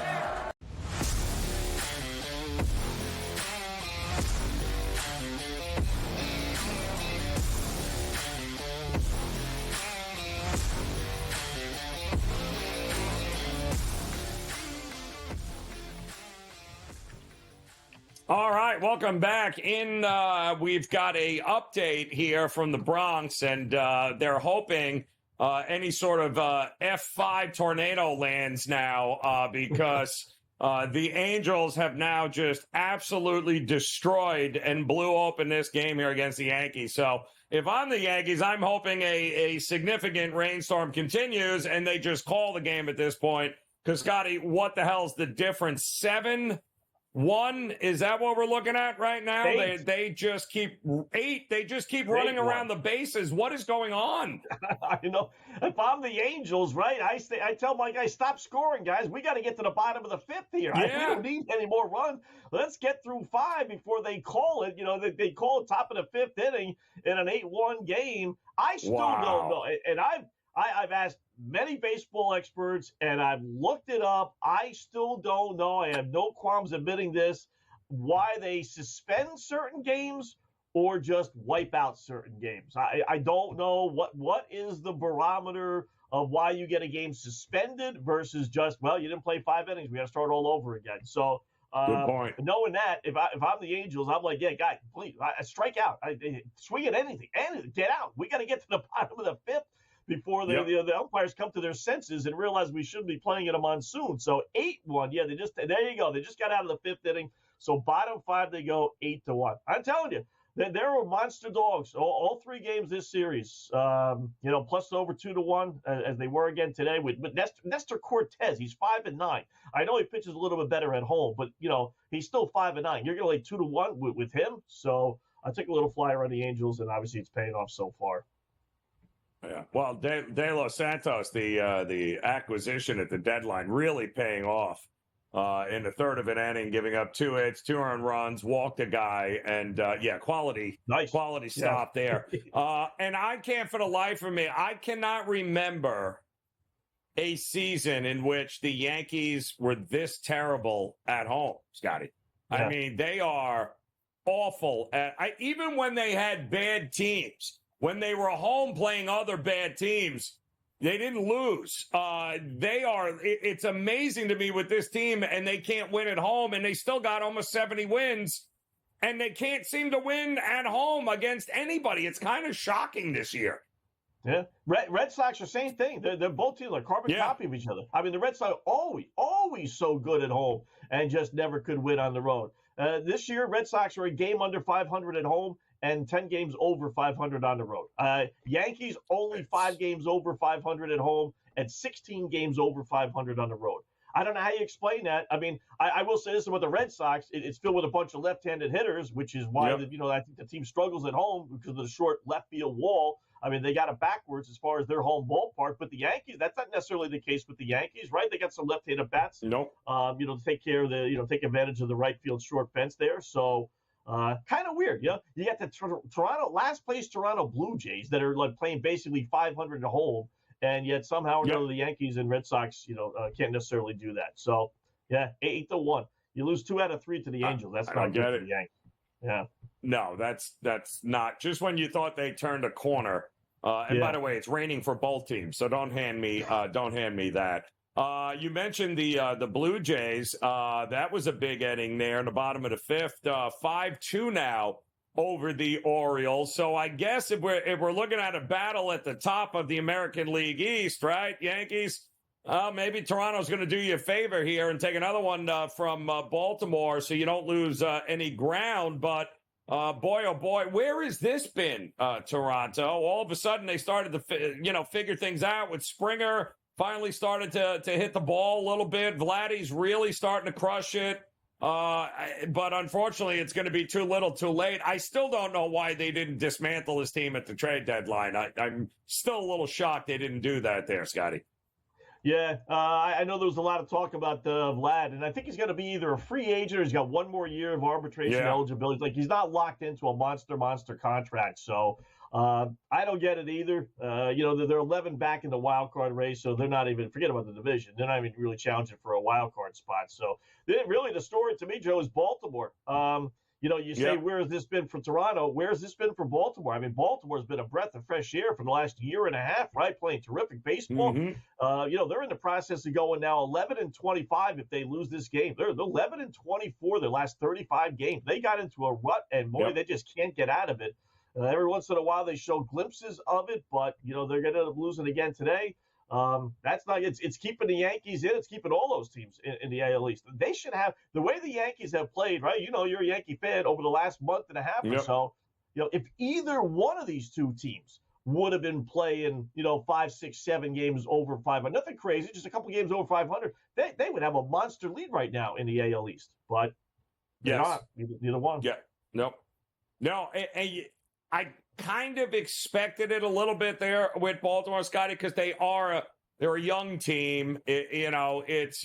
All right, welcome back. We've got a update here from the Bronx, and they're hoping any sort of F5 tornado lands now because the Angels have now just absolutely destroyed and blew open this game here against the Yankees. So if I'm the Yankees, I'm hoping a significant rainstorm continues and they just call the game at this point. Because, Scotty, what the hell's the difference? 7-1? Is that what we're looking at right now? They just keep 8. They just keep running around the bases. What is going on? You know, if I'm the Angels, right, I tell my guys, stop scoring, guys. We got to get to the bottom of the 5th here. We don't need any more runs. Let's get through 5 before they call it. You know, they call it top of the 5th inning in an 8-1 game. I still don't know. And I've asked many baseball experts, and I've looked it up. I still don't know. I have no qualms admitting this, why they suspend certain games or just wipe out certain games. I don't know what is the barometer of why you get a game suspended versus just, well, you didn't play 5 innings, we got to start all over again. So good point. Knowing that, if I'm the Angels, I'm like, yeah, guys, please, strike out. Swing at anything, get out. We got to get to the bottom of the 5th before the umpires come to their senses and realize we shouldn't be playing in a monsoon. So 8-1, yeah, there you go. They just got out of the 5th inning. So bottom 5, they go 8-1. I'm telling you, there were monster dogs all 3 games this series. Plus over 2-1 as they were again today with Nestor Cortez. He's 5-9. I know he pitches a little bit better at home, but he's still 5-9. You're going to lay 2-1 with him. So I took a little flyer on the Angels, and obviously it's paying off so far. Yeah, well, De Los Santos, the acquisition at the deadline, really paying off. In the 3rd of an inning, giving up 2 hits, 2 earned runs, walked a guy, and quality stop there. And I can't, for the life of me, I cannot remember a season in which the Yankees were this terrible at home, Scotty. Yeah. I mean, they are awful. Even when they had bad teams, when they were home playing other bad teams, they didn't lose. It's amazing to me with this team, and they can't win at home, and they still got almost 70 wins, and they can't seem to win at home against anybody. It's kind of shocking this year. Yeah. Red Sox are same thing. They're both teams like carbon copy of each other. I mean, the Red Sox are always so good at home and just never could win on the road. This year, Red Sox are a game under 500 at home and 10 games over 500 on the road. Yankees only 5 games over 500 at home and 16 games over 500 on the road. I don't know how you explain that. I mean, I will say this about the Red Sox. It's filled with a bunch of left-handed hitters, which is why I think the team struggles at home because of the short left field wall. I mean, they got it backwards as far as their home ballpark. But the Yankees, that's not necessarily the case with the Yankees, right? They got some left-handed bats. Nope. To take care of take advantage of the right field short fence there. So. Kind of weird, You got the Toronto last place Toronto Blue Jays that are like playing basically 500 at home, and yet somehow or another the Yankees and Red Sox, can't necessarily do that. So 8-1. You lose 2 out of 3 to the Angels. That's not good for the Yankees. Yeah. No, that's not. Just when you thought they turned a corner. And by the way, it's raining for both teams, so don't hand me that. You mentioned the Blue Jays. That was a big inning there in the bottom of the 5th. 5-2 now over the Orioles. So I guess if we're looking at a battle at the top of the American League East, right, Yankees, maybe Toronto's going to do you a favor here and take another one from Baltimore so you don't lose any ground. But boy, oh boy, where has this been, Toronto? All of a sudden they started to figure things out with Springer. Finally started to hit the ball a little bit. Vladdy's really starting to crush it. But unfortunately, it's going to be too little too late. I still don't know why they didn't dismantle his team at the trade deadline. I'm still a little shocked they didn't do that there, Scotty. Yeah, I know there was a lot of talk about Vlad, and I think he's going to be either a free agent or he's got one more year of arbitration eligibility. Like, he's not locked into a monster contract. So I don't get it either. They're 11 back in the wild card race, so they're not even, forget about the division. They're not even really challenging for a wild card spot. So really the story to me, Joe, is Baltimore. You say, where has this been for Toronto? Where has this been for Baltimore? I mean, Baltimore's been a breath of fresh air for the last year and a half, right? Playing terrific baseball. Mm-hmm. They're in the process of going now 11-25 if they lose this game. They're 11-24 their last 35 games. They got into a rut, and boy, they just can't get out of it. Every once in a while they show glimpses of it, but, they're going to end up losing again today. That's not, it's keeping the Yankees in. It's keeping all those teams in the AL East. They should have, the way the Yankees have played, right? You're a Yankee fan over the last month and a half or so. If either one of these two teams would have been playing, 5, 6, 7 games over 500, nothing crazy, just a couple games over 500, they would have a monster lead right now in the AL East. But they're not, neither one. Yeah, no, I kind of expected it a little bit there with Baltimore, Scotty, because they're a young team. It's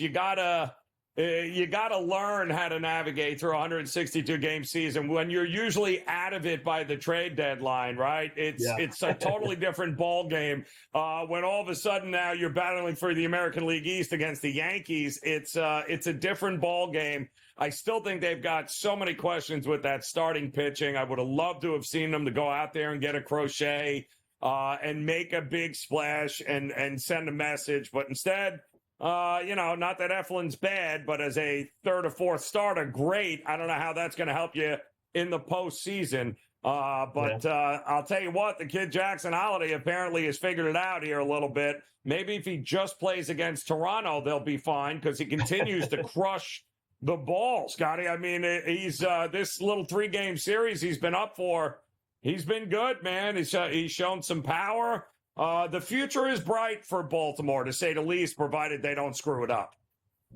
you got to learn how to navigate through a 162-game season when you're usually out of it by the trade deadline, right? It's a totally different ball game. When all of a sudden now you're battling for the American League East against the Yankees, it's a different ball game. I still think they've got so many questions with that starting pitching. I would have loved to have seen them to go out there and get a Crochet and make a big splash and send a message, but instead. Not that Eflin's bad, but as a third or fourth starter, great. I don't know how that's going to help you in the postseason. I'll tell you what, the kid Jackson Holiday apparently has figured it out here a little bit. Maybe if he just plays against Toronto, they'll be fine because he continues to crush the ball, Scotty. I mean, he's this little 3-game series he's been up for. He's been good, man. He's shown some power. The future is bright for Baltimore, to say the least, provided they don't screw it up.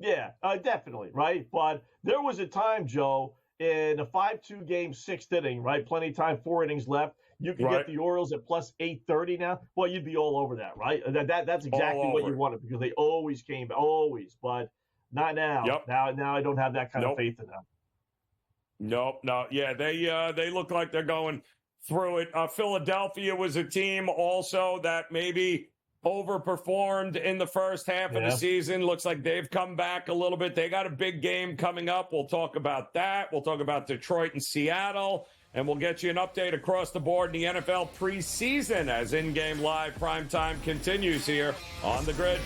Yeah, definitely, right? But there was a time, Joe, in a 5-2 game 6th inning, right? Plenty of time, 4 innings left. You could get the Orioles at plus 830 now. Well, you'd be all over that, right? That's exactly what you wanted because they always came, always. But not now. Yep. Now I don't have that kind of faith in them. No. Yeah, they look like they're going through it. Philadelphia was a team also that maybe overperformed in the first half of the season. Looks like they've come back a little bit. They got a big game coming up. We'll talk about that. We'll talk about Detroit and Seattle, and we'll get you an update across the board in the NFL preseason as in-game live primetime continues here on the Grid.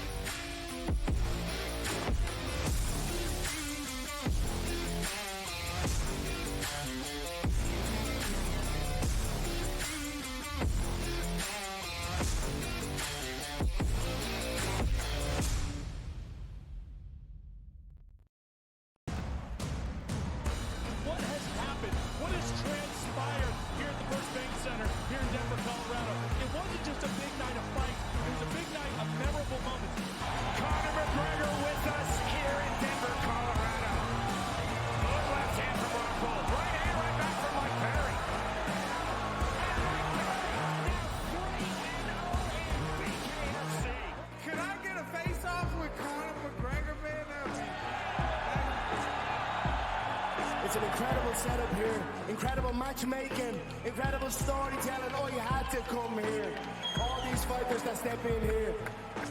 It's an incredible setup here, incredible matchmaking, incredible storytelling. Oh, you had to come here. All these fighters that step in here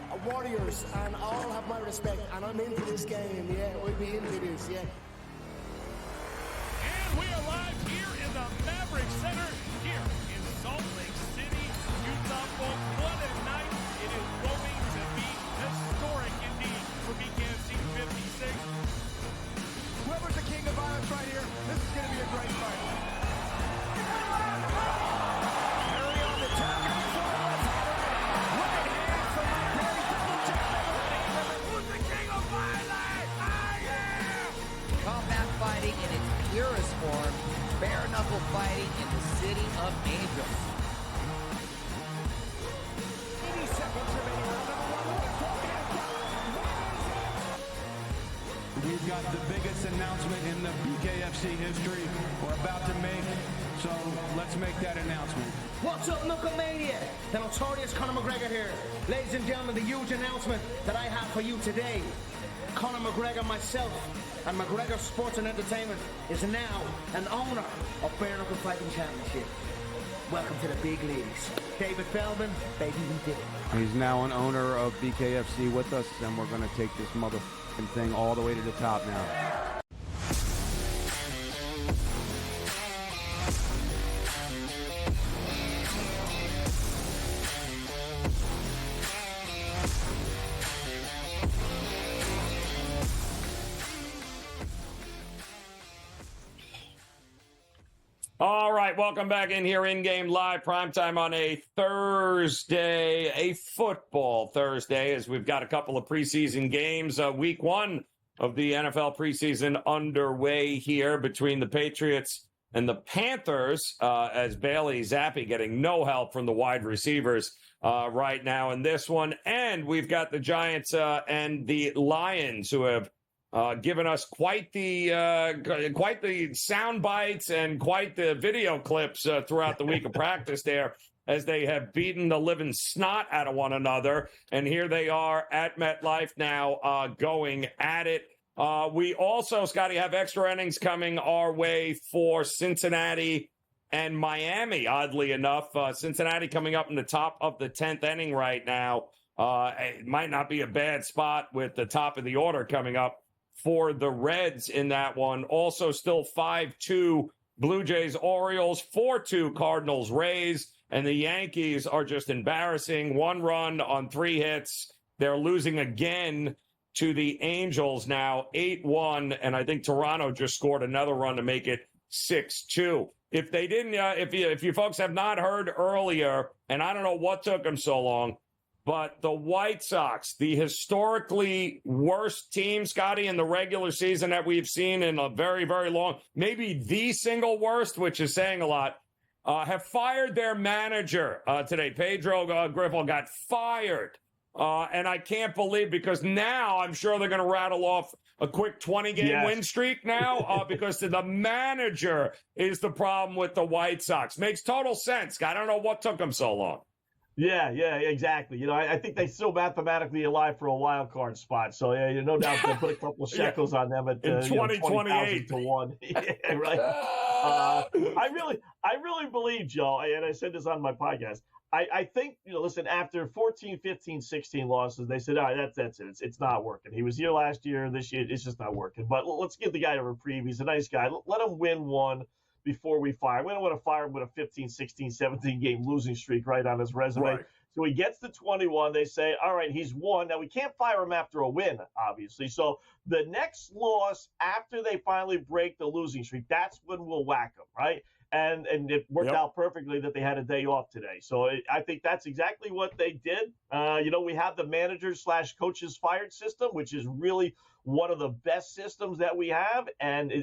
are warriors, and all have my respect. And I'm into this game, yeah. We'll be into this, yeah. And we are live here in the Maverick Center, here in Salt Lake City, Utah. Folks, what a night. It is going to be historic indeed for BKFC 56. Whoever's the king of violence right here, this is going to be a great fight. Carry on the top. Right hand from my Perry, double jab. Who's the king of violence? I am! Combat fighting in its purest form, bare knuckle fighting in the city of angels. 80 seconds remaining. We've got the biggest announcement in the BKFC history we're about to make, so let's make that announcement. What's up, Knucklemania? The notorious Conor McGregor here. Ladies and gentlemen, the huge announcement that I have for you today. Conor McGregor, myself, and McGregor Sports and Entertainment is now an owner of Bare Knuckle Fighting Championship. Welcome to the big leagues. David Feldman, baby, we did it. He's now an owner of BKFC with us, and we're going to take this motherfucking thing all the way to the top now. All right, welcome back in here, in-game live, primetime on a Thursday, a football Thursday, as we've got a couple of preseason games. Week one of the NFL preseason underway here between the Patriots and the Panthers, as Bailey Zappi getting no help from the wide receivers right now in this one. And we've got the Giants and the Lions, who have given us quite the sound bites and quite the video clips throughout the week of practice there, as they have beaten the living snot out of one another. And here they are at MetLife now, going at it. We also, Scotty, have extra innings coming our way for Cincinnati and Miami, oddly enough. Cincinnati coming up in the top of the 10th inning right now. It might not be a bad spot with the top of the order coming up for the Reds in that one. Also still 5-2 Blue Jays, Orioles, 4-2 Cardinals, Rays, and the Yankees are just embarrassing. 1 run on 3 hits. They're losing again to the Angels now, 8-1, and I think Toronto just scored another run to make it 6-2. If they didn't, if you folks have not heard earlier, and I don't know what took them so long, but the White Sox, the historically worst team, Scotty, in the regular season that we've seen in a very, very long, maybe the single worst, which is saying a lot, have fired their manager today. Pedro Griffin got fired. And I can't believe, because now I'm sure they're going to rattle off a quick 20-game win streak now because the manager is the problem with the White Sox. Makes total sense. I don't know what took them so long. Yeah, exactly. I think they still mathematically alive for a wild card spot. So, yeah, no doubt they'll put a couple of shekels on them at 2028 to 1. Yeah, right. I really believe, Joe, and I said this on my podcast, I think, listen, after 14, 15, 16 losses, they said, all right, that's it. It's not working. He was here last year. This year, it's just not working. But let's give the guy a reprieve. He's a nice guy. Let him win one before we fire. We don't want to fire him with a 15, 16, 17-game losing streak right on his resume. Right. So he gets to 21. They say, all right, he's won. Now, we can't fire him after a win, obviously. So the next loss after they finally break the losing streak, that's when we'll whack him, right? And it worked out perfectly that they had a day off today. So I think that's exactly what they did. We have the manager/coaches fired system, which is really one of the best systems that we have. And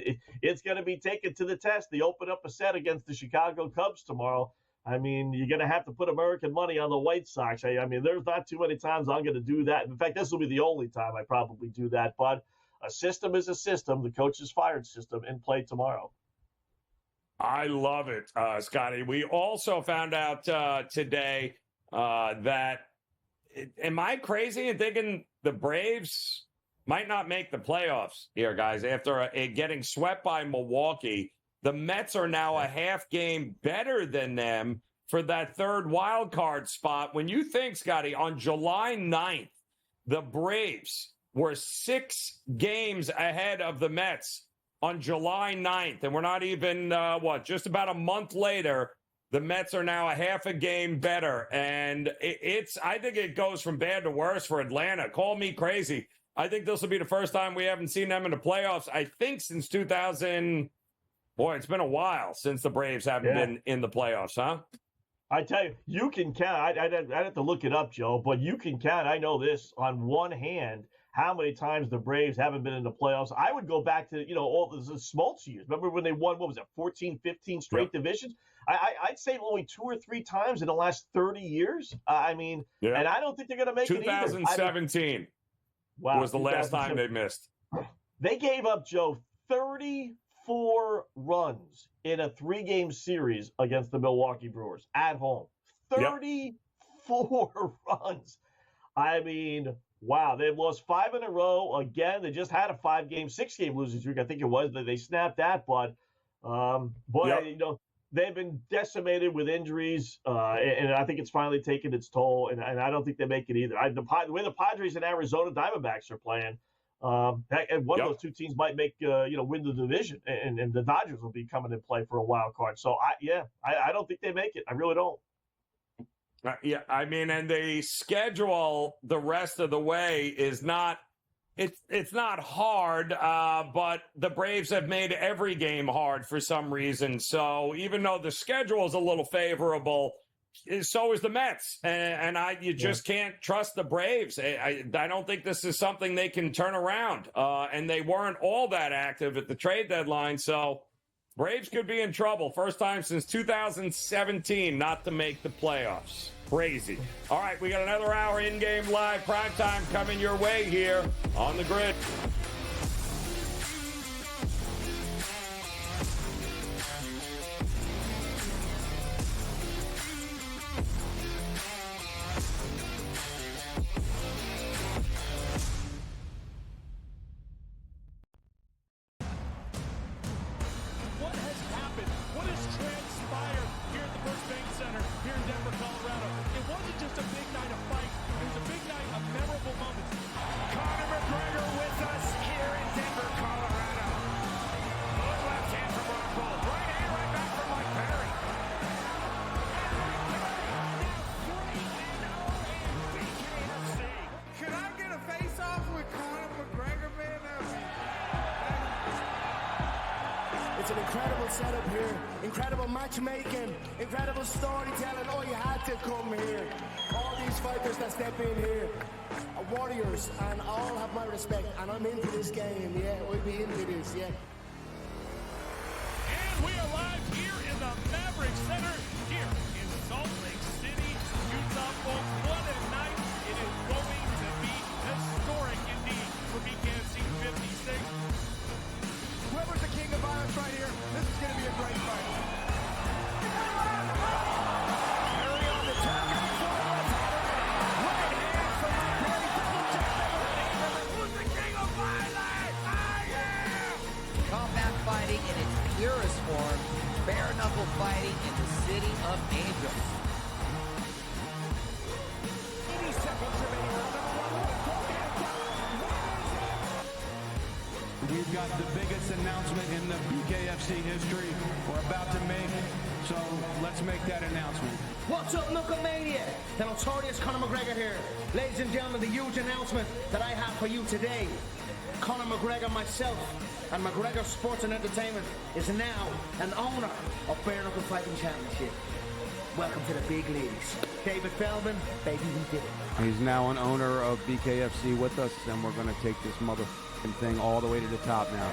it's going to be taken to the test. They open up a set against the Chicago Cubs tomorrow. I mean, you're going to have to put American money on the White Sox. I mean, there's not too many times I'm going to do that. In fact, this will be the only time I probably do that. But a system is a system. The coaches fired system in play tomorrow. I love it, Scotty. We also found out today that, am I crazy in thinking the Braves might not make the playoffs here, guys, after getting swept by Milwaukee? The Mets are now a half game better than them for that third wild card spot. When you think, Scotty, on July 9th, the Braves were 6 games ahead of the Mets on July 9th, and we're not even, just about a month later, the Mets are now a half a game better. And I think it goes from bad to worse for Atlanta. Call me crazy. I think this will be the first time we haven't seen them in the playoffs, I think, since 2000. Boy, it's been a while since the Braves haven't been in the playoffs, huh? I tell you, you can count. I'd have to look it up, Joe, but you can count, I know this, on one hand, how many times the Braves haven't been in the playoffs. I would go back to, all the Smoltz years. Remember when they won, 14, 15 straight divisions? I'd say only 2 or 3 times in the last 30 years. And I don't think they're going to make 2017 was the last time they missed. They gave up, Joe, 34 runs in a 3-game series against the Milwaukee Brewers at home. 34 runs. I mean, wow, they've lost 5 in a row. Again, they just had a 6-game losing streak. I think it was that they snapped that, but they've been decimated with injuries, and I think it's finally taken its toll. And I don't think they make it either. The way the Padres and Arizona Diamondbacks are playing, one of those 2 teams might make win the division, and the Dodgers will be coming in play for a wild card. So I don't think they make it. I really don't. And the schedule the rest of the way is not it's not hard, but the Braves have made every game hard for some reason. So even though the schedule is a little favorable, so is the Mets, and you just can't trust the Braves. I don't think this is something they can turn around, and they weren't all that active at the trade deadline, so Braves could be in trouble. First time since 2017 not to make the playoffs. Crazy. All right, we got another hour in-game live primetime coming your way here on the Grid. It's an incredible setup here, incredible matchmaking, incredible storytelling. Oh, you had to come here. All these fighters that step in here are warriors, and all have my respect. And I'm into this game, yeah. We'll be into this, yeah. And we are live here in the Maverick Center here in Salt Lake City, Utah. Folks, what a night. It is going to be historic indeed for BKFC 56. Whoever's the king of violence right here, this is going to be a great fight. Carry on the target. Right hand from my boy, double jab. Who's the king of violence? I am! Combat fighting in its purest form, bare knuckle fighting in the city of angels. 80 seconds remaining. We've got the biggest announcement in the BKFC history we're about to make, so let's make that announcement. What's up, Knucklemania? The notorious Conor McGregor here. Ladies and gentlemen, the huge announcement that I have for you today. Conor McGregor, myself, and McGregor Sports and Entertainment is now an owner of Bare Knuckle Fighting Championship. Welcome to the big leagues. David Feldman, baby, we did it. He's now an owner of BKFC with us, and we're going to take this motherfucking thing all the way to the top now.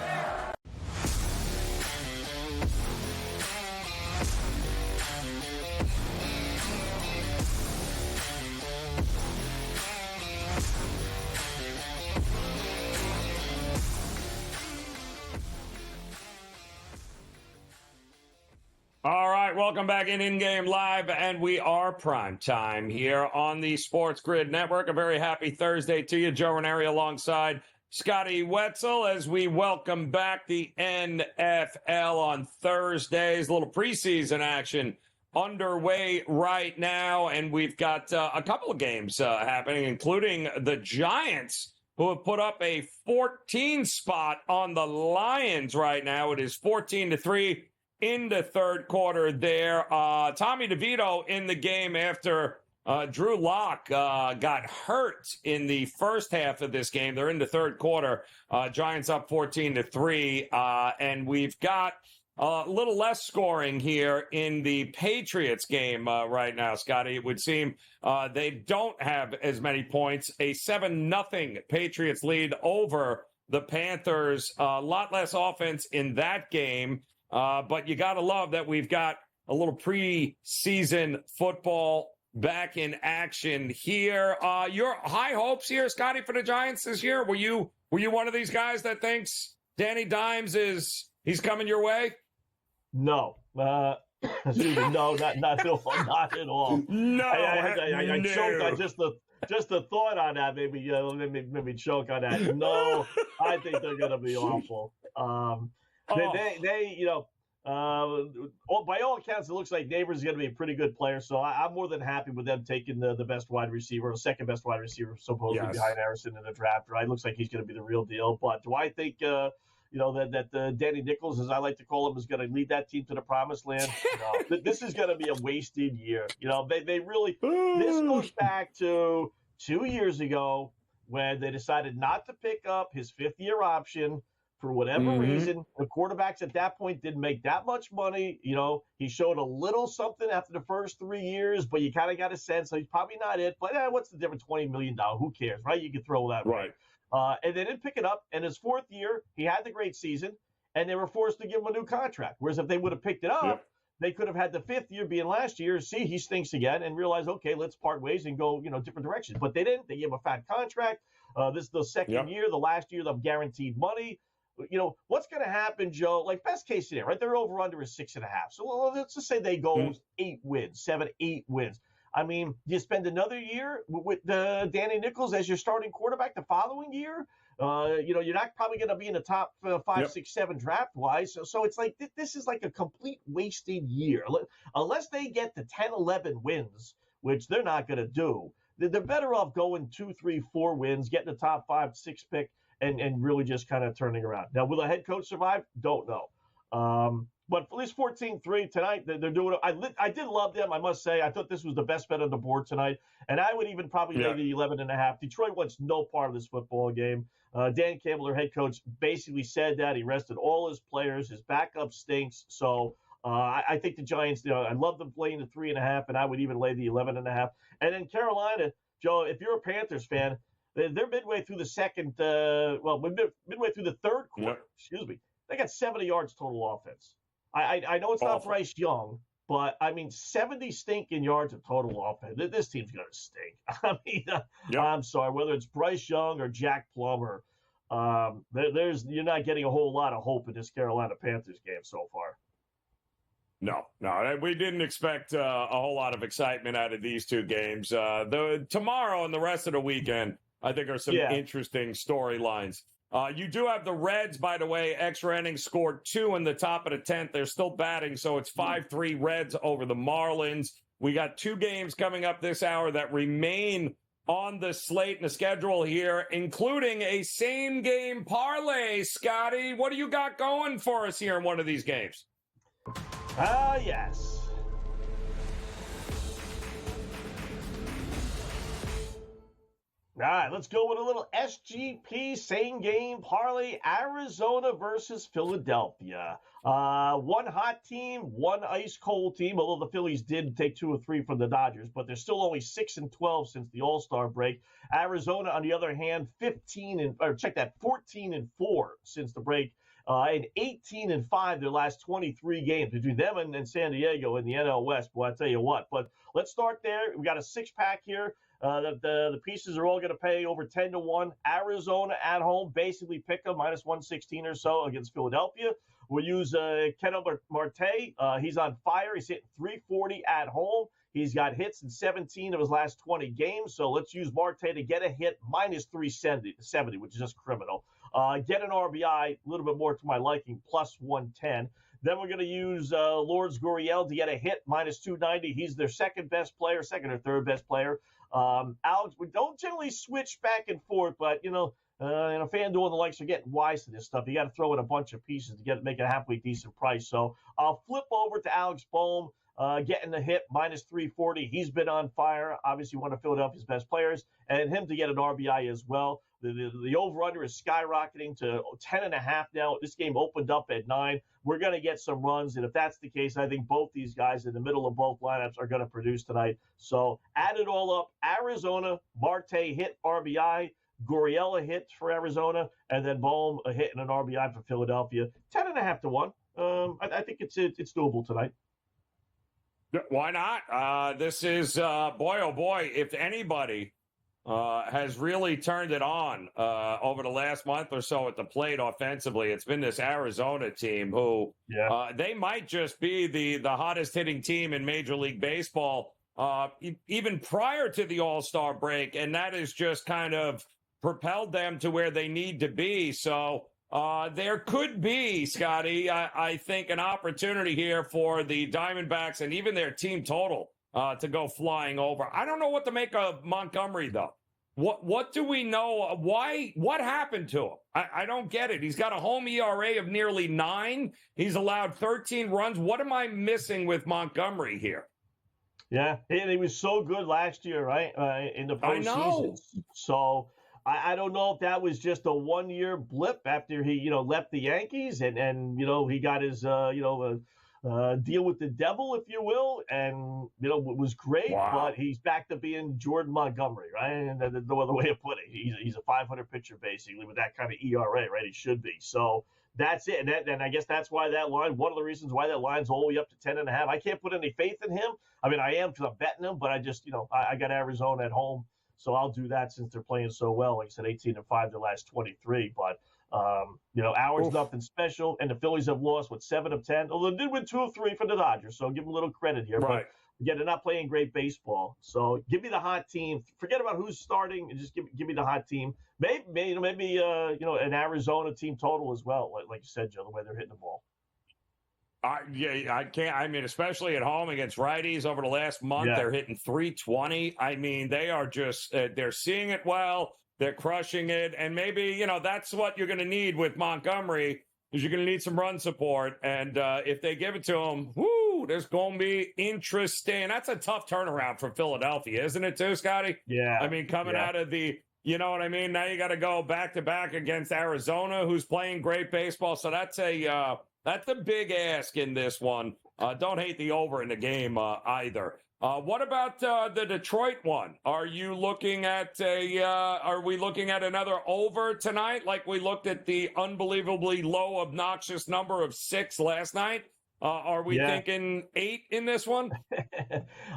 All right, welcome back in-game live, and we are prime time here on the SportsGrid Network. A very happy Thursday to you. Joe Raineri alongside Scotty Wetzel as we welcome back the NFL on Thursdays. A little preseason action underway right now, and we've got a couple of games happening, including the Giants, who have put up a 14 spot on the Lions right now. It is 14-3. In the third quarter there. Tommy DeVito in the game after Drew Lock got hurt in the first half of this game. They're in the third quarter. Giants up 14-3. And we've got a little less scoring here in the Patriots game right now, Scotty. It would seem they don't have as many points. A 7-0 Patriots lead over the Panthers. A lot less offense in that game. But you got to love that we've got a little preseason football back in action here. Your high hopes here, Scotty, for the Giants this year? Were you one of these guys that thinks Danny Dimes he's coming your way? No. No, not at all. No, I choked. Just the thought on that made me choke on that. No, I think they're going to be awful. They by all accounts, it looks like Neighbors is going to be a pretty good player. So I'm more than happy with them taking the best wide receiver, the second best wide receiver, supposedly behind Harrison in the draft. Right, looks like he's going to be the real deal. But do I think that Danny Nichols, as I like to call him, is going to lead that team to the promised land? No, this is going to be a wasted year. They really. This goes back to 2 years ago when they decided not to pick up his fifth-year option. For whatever reason, the quarterbacks at that point didn't make that much money. He showed a little something after the first 3 years, but you kind of got a sense he's probably not it. But what's the difference? $20 million. Who cares, right? You can throw that right. And they didn't pick it up. And his fourth year, he had the great season, and they were forced to give him a new contract. Whereas if they would have picked it up, they could have had the fifth year being last year. See, he stinks again, and realize, okay, let's part ways and go, different directions. But they didn't. They gave him a fat contract. This is the second year, the last year of guaranteed money. What's going to happen, Joe? Like, best case scenario, right? They're over under is 6.5. So let's just say they go 8 wins, 7-8 wins. I mean, do you spend another year with Danny Nichols as your starting quarterback the following year? You're not probably going to be in the top 5, 6, 7 draft wise. So it's like this is like a complete wasted year. Unless they get to 10, 11 wins, which they're not going to do, they're better off going 2, 3, 4 wins, getting the top 5, 6 pick. And really just kind of turning around. Now, will a head coach survive? Don't know. But at least 14-3 tonight, they're doing it. I did love them, I must say. I thought this was the best bet on the board tonight. And I would even probably lay the 11.5. Detroit wants no part of this football game. Dan Campbell, their head coach, basically said that. He rested all his players. His backup stinks. So I think the Giants, I love them playing the 3.5, and I would even lay the 11.5. And then Carolina, Joe, if you're a Panthers fan, they're midway through the midway through the third quarter. Excuse me. They got 70 yards total offense. I know it's not Bryce Young, but, 70 stinking yards of total offense. This team's going to stink. I'm sorry, whether it's Bryce Young or Jack Plummer, you're not getting a whole lot of hope in this Carolina Panthers game so far. No, we didn't expect a whole lot of excitement out of these two games. Tomorrow and the rest of the weekend, I think, are some interesting storylines. You do have the Reds, by the way, extra innings scored 2 in the top of the 10th. They're still batting, so it's 5-3 Reds over the Marlins. We got 2 games coming up this hour that remain on the slate and the schedule here, including a same-game parlay. Scotty, what do you got going for us here in one of these games? Yes. All right, let's go with a little SGP same-game parlay, Arizona versus Philadelphia. One hot team, one ice-cold team, although the Phillies did take 2 or 3 from the Dodgers, but they're still only 6-12 since the All-Star break. Arizona, on the other hand, 14-4 since the break. And 18-5 their last 23 games between them and San Diego in the NL West. Boy, I tell you what. But let's start there. We got a 6-pack here. The pieces are all going to pay over 10-1. Arizona at home, basically pick them minus 116 or so against Philadelphia. We'll use Ketel Marte. He's on fire. He's hitting 340 at home. He's got hits in 17 of his last 20 games. So let's use Marte to get a hit minus 370, which is just criminal. Get an RBI, a little bit more to my liking, plus 110. Then we're going to use Lourdes Gurriel to get a hit, minus 290. He's their second or third best player. Alex, we don't generally switch back and forth, but, FanDuel and the likes are getting wise to this stuff. You got to throw in a bunch of pieces to make it a halfway decent price. So I'll flip over to Alex Bohm, getting the hit, minus 340. He's been on fire. Obviously, one of Philadelphia's best players, and him to get an RBI as well. The over-under is skyrocketing to 10.5 now. This game opened up at 9. We're going to get some runs, and if that's the case, I think both these guys in the middle of both lineups are going to produce tonight. So add it all up. Arizona, Marte hit, RBI. Gurriel a hit for Arizona, and then Bohm a hit and an RBI for Philadelphia. 10.5 to 1. I think it's doable tonight. Why not? This is, boy, oh boy, if anybody has really turned it on over the last month or so at the plate offensively, it's been this Arizona team who they might just be the hottest hitting team in Major League Baseball even prior to the All-Star break, and that has just kind of propelled them to where they need to be. So there could be, Scotty, I think, an opportunity here for the Diamondbacks and even their team total to go flying over. I don't know what to make of Montgomery, though. What do we know? What happened to him? I don't get it. He's got a home ERA of nearly 9. He's allowed 13 runs. What am I missing with Montgomery here? Yeah, and he was so good last year, right, in the postseason. I know. So I don't know if that was just a one-year blip after he, left the Yankees and he got his, deal with the devil, if you will, and, it was great, but he's back to being Jordan Montgomery, right? And there's no other way to put it. He's a 500 pitcher, basically, with that kind of ERA, right? He should be. So that's it. And I guess that's why that line, one of the reasons why that line's all the way up to 10.5. I can't put any faith in him. I mean, I am because I'm betting him, but I just, I got Arizona at home. So I'll do that since they're playing so well. Like I said, 18-5 the last 23. But, Howard's nothing special. And the Phillies have lost, 7 of 10. Although they did win 2 of 3 from the Dodgers. So give them a litlittle credit here. Right. But, again, they're not playing great baseball. So give me the hot team. Forget about who's starting and just give me the hot team. Maybe an Arizona team total as well, like you said, Joe, the way they're hitting the ball. I can't. I mean, especially at home against righties over the last month, they're hitting 320. I mean, they are just they're seeing it well. They're crushing it, and maybe that's what you're going to need with Montgomery because you're going to need some run support. And if they give it to him, whoo, there's going to be interesting. That's a tough turnaround for Philadelphia, isn't it, too, Scotty? Yeah. I mean, coming out of the, you know what I mean? Now you got to go back-to-back against Arizona, who's playing great baseball. So that's a big ask in this one. Don't hate the over in the game either. What about the Detroit one? Are you looking at are we looking at another over tonight, like we looked at the unbelievably low, obnoxious number of 6 last night? Are we thinking 8 in this one?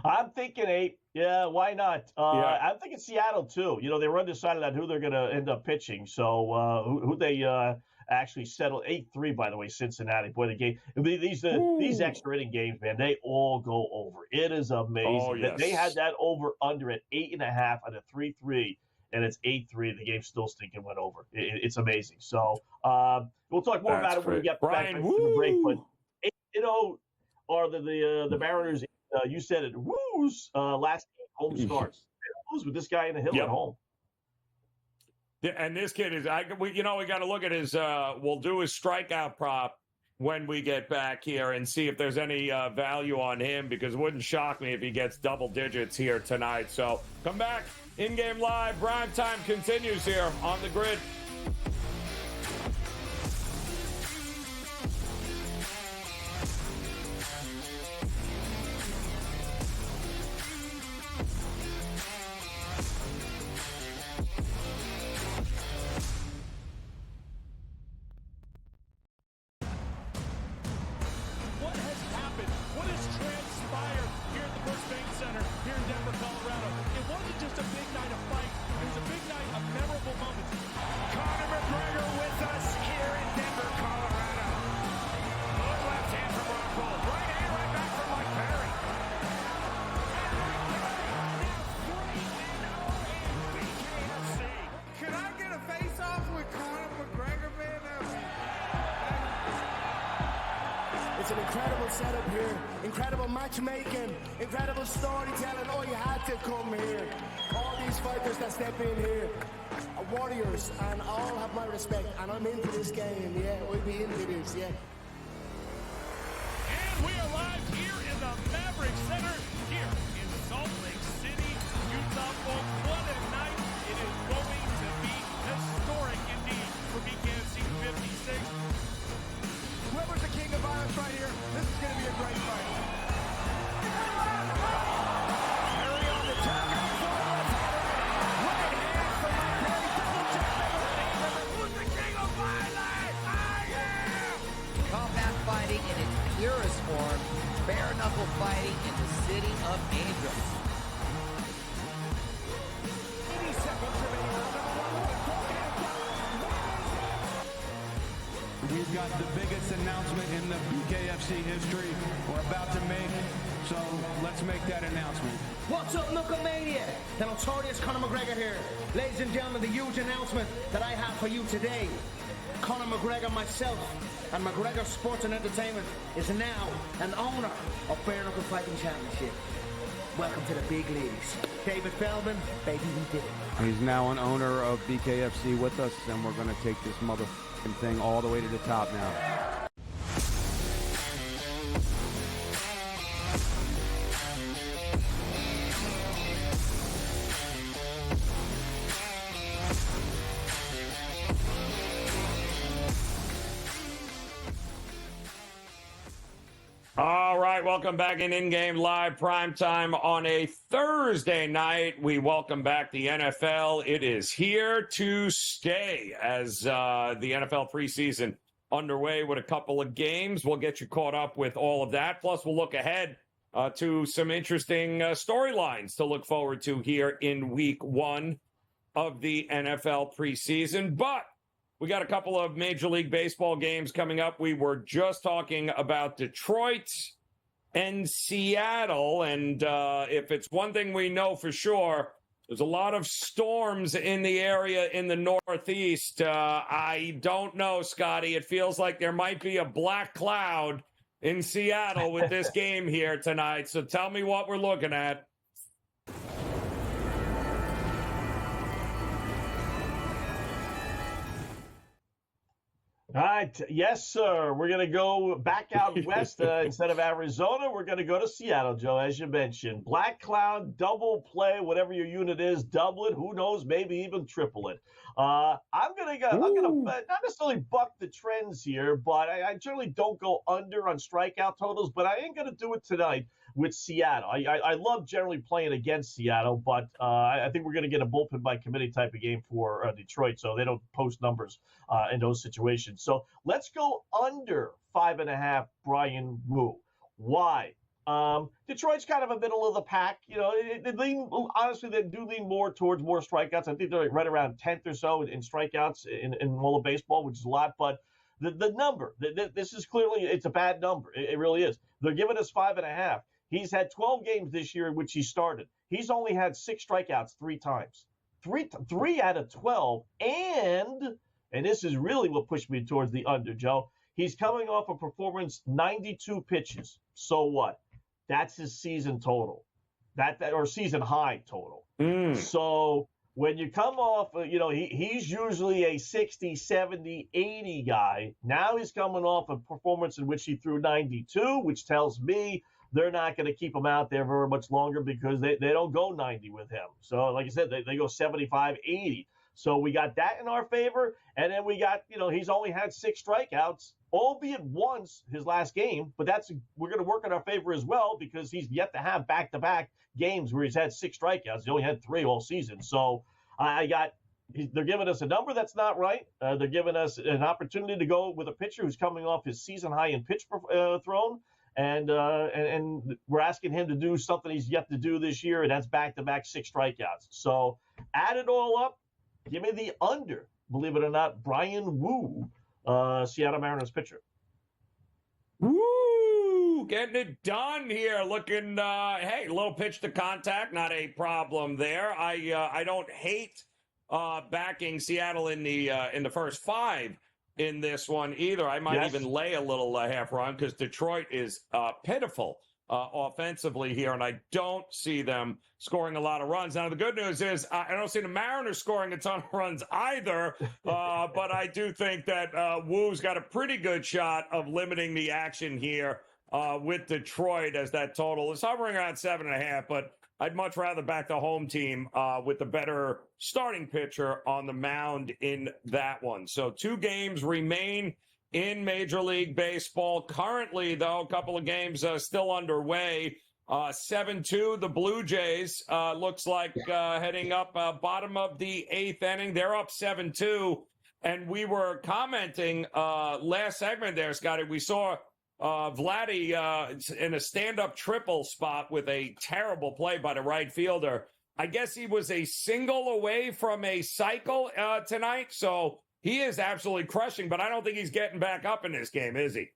I'm thinking 8. Yeah, why not? I'm thinking Seattle too. You know, they were undecided on who they're going to end up pitching. So who they actually settled 8-3, by the way, Cincinnati. Boy, the game, these extra inning games, man, they all go over. It is amazing. Oh, yes. They had that over under at 8.5 on a 3-3, and it's 8-3. The game still stinking went over. It's amazing. So we'll talk more about it when we get back from the break. But 8-0 are the Mariners. You said it. Woos last game home starts. They lose with this guy in the hill at home. And this kid is, we got to look at his, we'll do his strikeout prop when we get back here and see if there's any value on him, because it wouldn't shock me if he gets double digits here tonight. So come back. In-game live. PrimeTime continues here on the grid. It's an incredible setup here, incredible matchmaking, incredible storytelling. Oh, you had to come here. All these fighters that step in here are warriors, and all have my respect. And I'm into this game, yeah. We'll be into this, yeah. And we are live here in the Maverick Center, here in Salt Lake City, Utah. Folks, what a night. It is going to be historic indeed for BKFC 56. Whoever's the king of violence right here, this is going to be a great fight. Harry on the top. Right hand from my Perry. Double check. Who's the king of violence? I am! Combat fighting in its purest form, bare knuckle fighting in the city of Angels. 80 seconds remaining. We've got the biggest announcement in the BKFC history we're about to make, so let's make that announcement. What's up, Knucklemania? The notorious Conor McGregor here. Ladies and gentlemen, the huge announcement that I have for you today. Conor McGregor, myself, and McGregor Sports and Entertainment is now an owner of Bare Knuckle Fighting Championship. Welcome to the big leagues. David Feldman, baby, we did it. He's now an owner of BKFC with us, and we're going to take this motherfucking thing all the way to the top now. All right, welcome back in-game live primetime on a Thursday night. We welcome back the NFL. It is here to stay as the NFL preseason underway with a couple of games. We'll get you caught up with all of that. Plus, we'll look ahead to some interesting storylines to look forward to here in week 1 of the NFL preseason. But we got a couple of Major League Baseball games coming up. We were just talking about Detroit and Seattle. And if it's one thing we know for sure, there's a lot of storms in the area in the Northeast. I don't know, Scotty. It feels like there might be a black cloud in Seattle with this game here tonight. So tell me what we're looking at. All right. Yes, sir. We're going to go back out west instead of Arizona. We're going to go to Seattle, Joe, as you mentioned. Black Cloud, double play, whatever your unit is, double it. Who knows? Maybe even triple it. I'm going to not necessarily buck the trends here, but I generally don't go under on strikeout totals, but I ain't going to do it tonight with Seattle. I love generally playing against Seattle, but I think we're going to get a bullpen by committee type of game for Detroit, so they don't post numbers in those situations. So let's go under 5.5 Brian Wu. Why? Detroit's kind of a middle of the pack. You know, honestly, they do lean more towards more strikeouts. I think they're right around 10th or so in strikeouts in all of baseball, which is a lot. But the number, this is clearly, it's a bad number. It really is. They're giving us 5.5. He's had 12 games this year in which he started. He's only had 6 strikeouts 3 times. Three out of 12. And this is really what pushed me towards the under, Joe. He's coming off a performance 92 pitches. So what? That's his season total. Or season high total. So when you come off, he's usually a 60, 70, 80 guy. Now he's coming off a performance in which he threw 92, which tells me they're not going to keep him out there very much longer because they don't go 90 with him. So, like I said, they go 75, 80. So we got that in our favor. And then we got, he's only had 6 strikeouts, albeit once his last game. But we're going to work in our favor as well because he's yet to have back-to-back games where he's had 6 strikeouts. He only had 3 all season. So they're giving us a number that's not right. They're giving us an opportunity to go with a pitcher who's coming off his season high in pitch thrown. And we're asking him to do something he's yet to do this year, and that's back-to-back 6 strikeouts. So add it all up, give me the under, believe it or not, Brian Wu, Seattle Mariners pitcher. Woo! Getting it done here. Looking, hey, little pitch to contact, not a problem there. I don't hate backing Seattle in the first 5 in this one either. I might even lay a little half run because Detroit is pitiful offensively here, and I don't see them scoring a lot of runs. Now, the good news is I don't see the Mariners scoring a ton of runs either, but I do think that Wu's got a pretty good shot of limiting the action here with Detroit, as that total is hovering around 7.5, but I'd much rather back the home team with the better starting pitcher on the mound in that one. So 2 games remain in Major League Baseball. Currently, though, a couple of games still underway. 7-2, the Blue Jays looks like heading up bottom of the 8th inning. They're up 7-2. And we were commenting last segment there, Scotty. We saw Vladdy in a stand-up triple spot with a terrible play by the right fielder. I guess he was a single away from a cycle tonight, so he is absolutely crushing, but I don't think he's getting back up in this game, is he?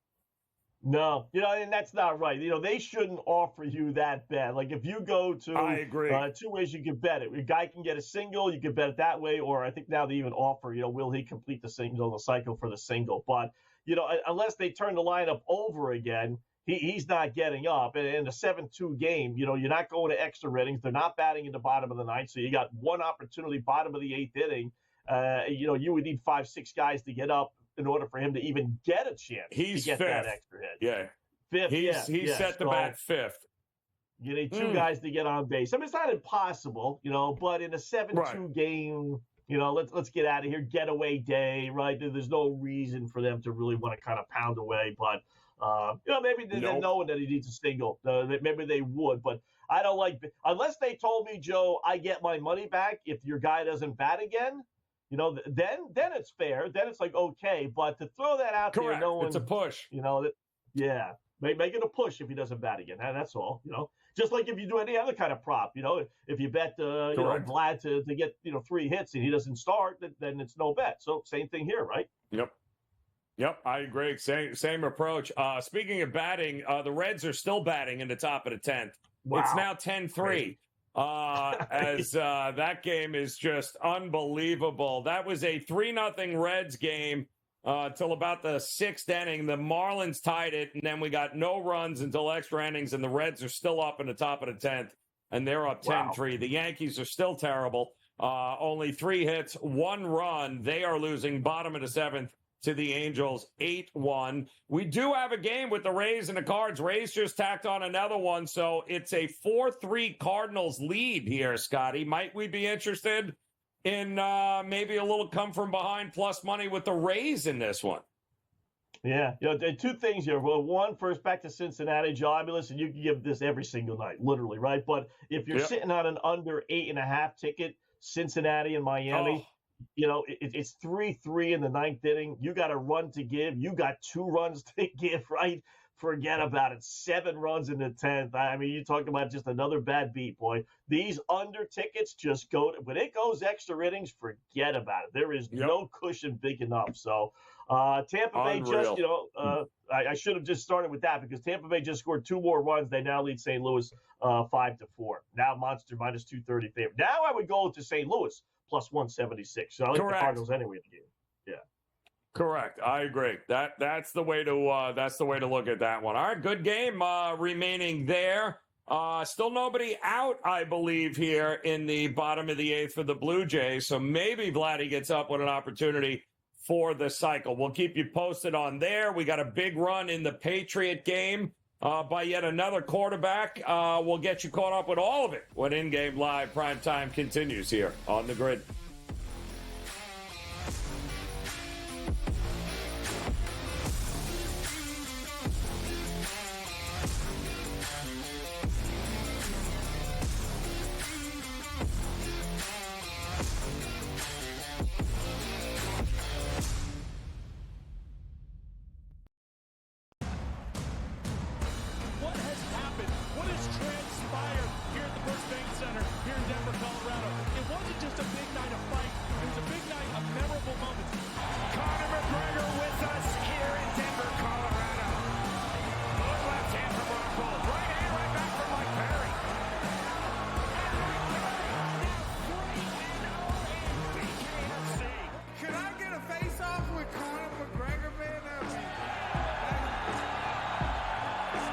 No, and that's not right. They shouldn't offer you that bet. Like if you go to I agree. 2 ways you can bet it. A guy can get a single, you can bet it that way, or I think now they even offer, will he complete the cycle for the single? But unless they turn the lineup over again, he's not getting up. And in a 7-2 game, you're not going to extra innings. They're not batting in the bottom of the 9th, so you got one opportunity, bottom of the 8th inning. You would need 5-6 guys to get up in order for him to even get a chance to get 5th. That extra hit. Yeah. 5th, he's set to bat 5th. You need 2 guys to get on base. I mean, it's not impossible, but in a 7-2 game, let's get out of here. Getaway day, right? There's no reason for them to really want to kind of pound away. But, maybe they're knowing that he needs a single. Maybe they would. But I don't unless they told me, Joe, I get my money back if your guy doesn't bat again, then it's fair. Then it's like, okay. But to throw that out Correct. there, It's a push. Make it a push if he doesn't bat again. That's all, Just like if you do any other kind of prop, if you bet, Vlad to get, 3 hits and he doesn't start, then it's no bet. So same thing here, right? Yep, I agree. Same approach. Speaking of batting, the Reds are still batting in the top of the 10th. Wow. It's now 10-3. As that game is just unbelievable. That was a 3-0 Reds game till about the 6th inning. The Marlins tied it, and then we got no runs until extra innings, and the Reds are still up in the top of the 10th, and they're up 10-3. The Yankees are still terrible. Only 3 hits, 1 run. They are losing bottom of the 7th to the Angels 8-1. We do have a game with the Rays and the Cards. Rays just tacked on another one, so it's a 4-3 Cardinals lead here, Scotty. Might we be interested in maybe a little come from behind plus money with the Rays in this one? Yeah, two things here. Well, one, first back to Cincinnati, Joe. I mean, listen, you can give this every single night, literally, right? But if you're sitting on an under 8.5 ticket, Cincinnati and Miami, it's 3-3 in the ninth inning. You got a run to give. You got 2 runs to give, right? Forget about it. 7 runs in the 10th. I mean, you talk about just another bad beat, boy. These under tickets just go when it goes extra innings, forget about it. There is no cushion big enough. So Tampa Bay just, I should have just started with that because Tampa Bay just scored 2 more runs. They now lead St. Louis 5-4. Now Monster minus 230 favorite. Now I would go to St. Louis plus 176. So I like the Cardinals anyway in the game. Yeah. Correct. I agree. That's the way to look at that one. All right, good game remaining there. Still nobody out, I believe, here in the bottom of the 8th for the Blue Jays. So maybe Vladdy gets up with an opportunity for the cycle. We'll keep you posted on there. We got a big run in the Patriot game by yet another quarterback. We'll get you caught up with all of it when In-Game Live Primetime continues here on the Grid.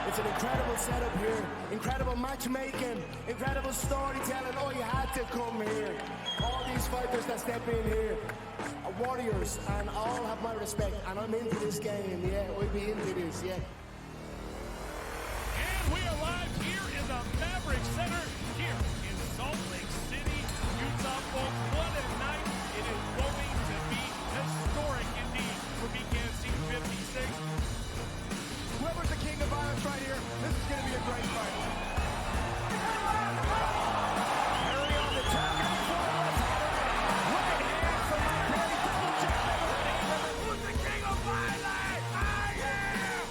It's an incredible setup here, incredible matchmaking, incredible storytelling. Oh, you had to come here. All these fighters that step in here are warriors, and all have my respect. And I'm into this game, yeah. We'll be into this, yeah. And we are live here in the Maverick Center, here in Salt Lake City, Utah. Folks, what a night. It is going to be historic indeed for BKFC 56. Whoever's the king of violence right here, this is going to be a great fight. Harry on the top. Right hand from my daddy, double champion. Who's the king of violence? I am!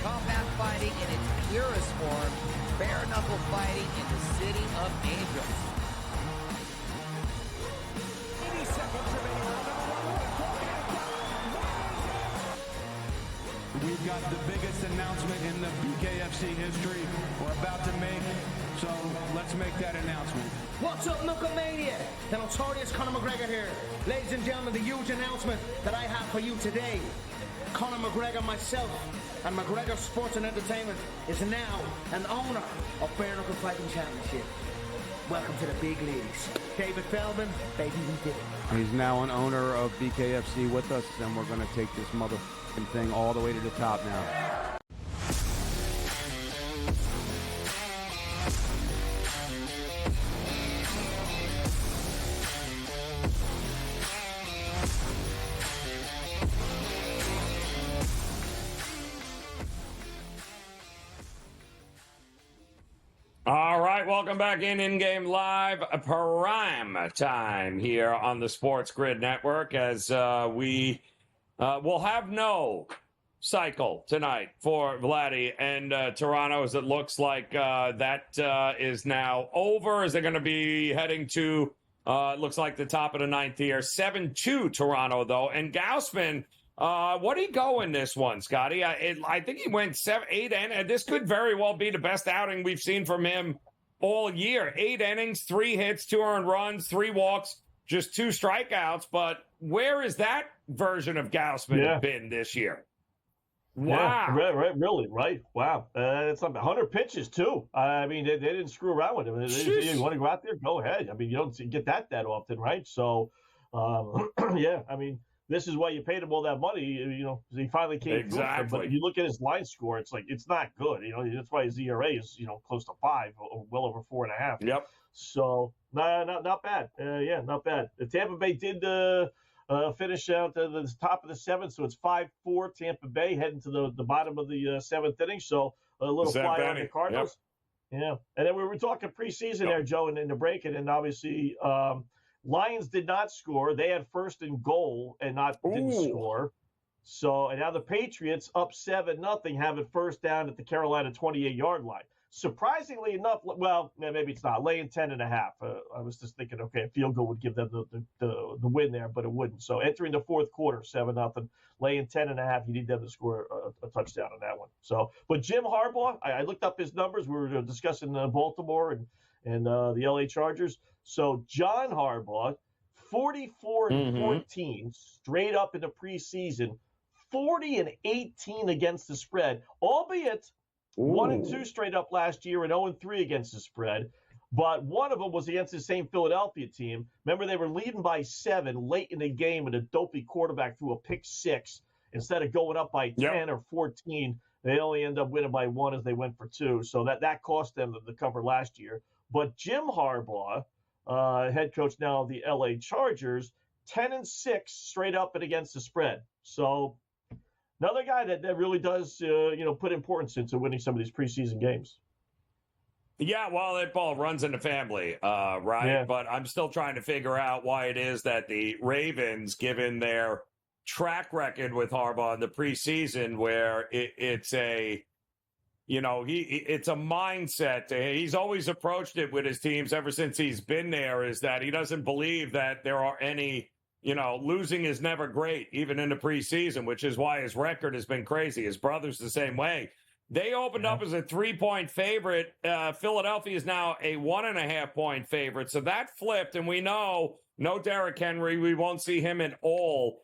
Combat fighting in its purest form, bare knuckle fighting in the city of angels. 80 seconds remaining. We've got the biggest announcement in the BKFC history we're about to make, so let's make that announcement. What's up, Knucklemania? The notorious Conor McGregor here. Ladies and gentlemen, the huge announcement that I have for you today. Conor McGregor, myself, and McGregor Sports and Entertainment is now an owner of Bare Knuckle Fighting Championship. Welcome to the big leagues. David Feldman, baby, we did it. He's now an owner of BKFC with us, and we're going to take this motherfucking thing all the way to the top now. All right, welcome back In-Game Live, Prime Time here on the SportsGrid Network as we will have no cycle tonight for Vladdy and Toronto, as it looks like that is now over. As they're going to be heading to, it looks like the top of the ninth here, 7-2 Toronto, though. And Gaussman, what did he go in this one, Scotty? I think he went 7-8, and this could very well be the best outing we've seen from him all year. 8 innings, 3 hits, 2 earned runs, 3 walks, just 2 strikeouts. But where is that version of Gaussman been this year? Wow. Yeah, right, really, right. Wow. It's like 100 pitches, too. I mean, they didn't screw around with him. You want to go out there? Go ahead. I mean, you don't get that often, right? So, yeah, I mean, this is why you paid him all that money. You know, he finally came exactly. through. But if you look at his line score, it's like it's not good. You know, that's why his ERA is close to 5, or well over 4.5. Yep. So not bad. Yeah, not bad. The Tampa Bay did finish out the top of the 7th, so it's 5-4 Tampa Bay heading to the bottom of the 7th inning. So a little flyer on the Cardinals. Yep. Yeah, and then we were talking preseason there, Joe, in the break, and then obviously Lions did not score. They had first and goal and didn't score. So, and now the Patriots up 7-0, have it first down at the Carolina 28-yard line. Surprisingly enough, well, maybe it's not, laying 10.5. I was just thinking, okay, a field goal would give them the win there, but it wouldn't. So entering the fourth quarter, 7-0, laying 10.5, you need them to score a touchdown on that one. So, but Jim Harbaugh, I looked up his numbers. We were discussing Baltimore and the LA Chargers. So John Harbaugh, 44-14, straight up in the preseason, 40-18 against the spread, albeit 1-2 straight up last year and 0-3 against the spread. But one of them was against the same Philadelphia team. Remember, they were leading by 7 late in the game, and a dopey quarterback threw a pick 6. Instead of going up by 10 or 14, they only end up winning by 1 as they went for 2. So that cost them the cover last year. But Jim Harbaugh, head coach now of the LA Chargers, 10-6 straight up and against the spread. So another guy that really does, put importance into winning some of these preseason games. Yeah, well, that ball runs in the family, right? Yeah. But I'm still trying to figure out why it is that the Ravens, given their track record with Harbaugh in the preseason, where it's a, it's a mindset. He's always approached it with his teams ever since he's been there, is that he doesn't believe that there are any, losing is never great, even in the preseason, which is why his record has been crazy. His brother's the same way. They opened up as a 3-point favorite. Philadelphia is now a 1.5-point favorite. So that flipped, and we know no Derrick Henry. We won't see him at all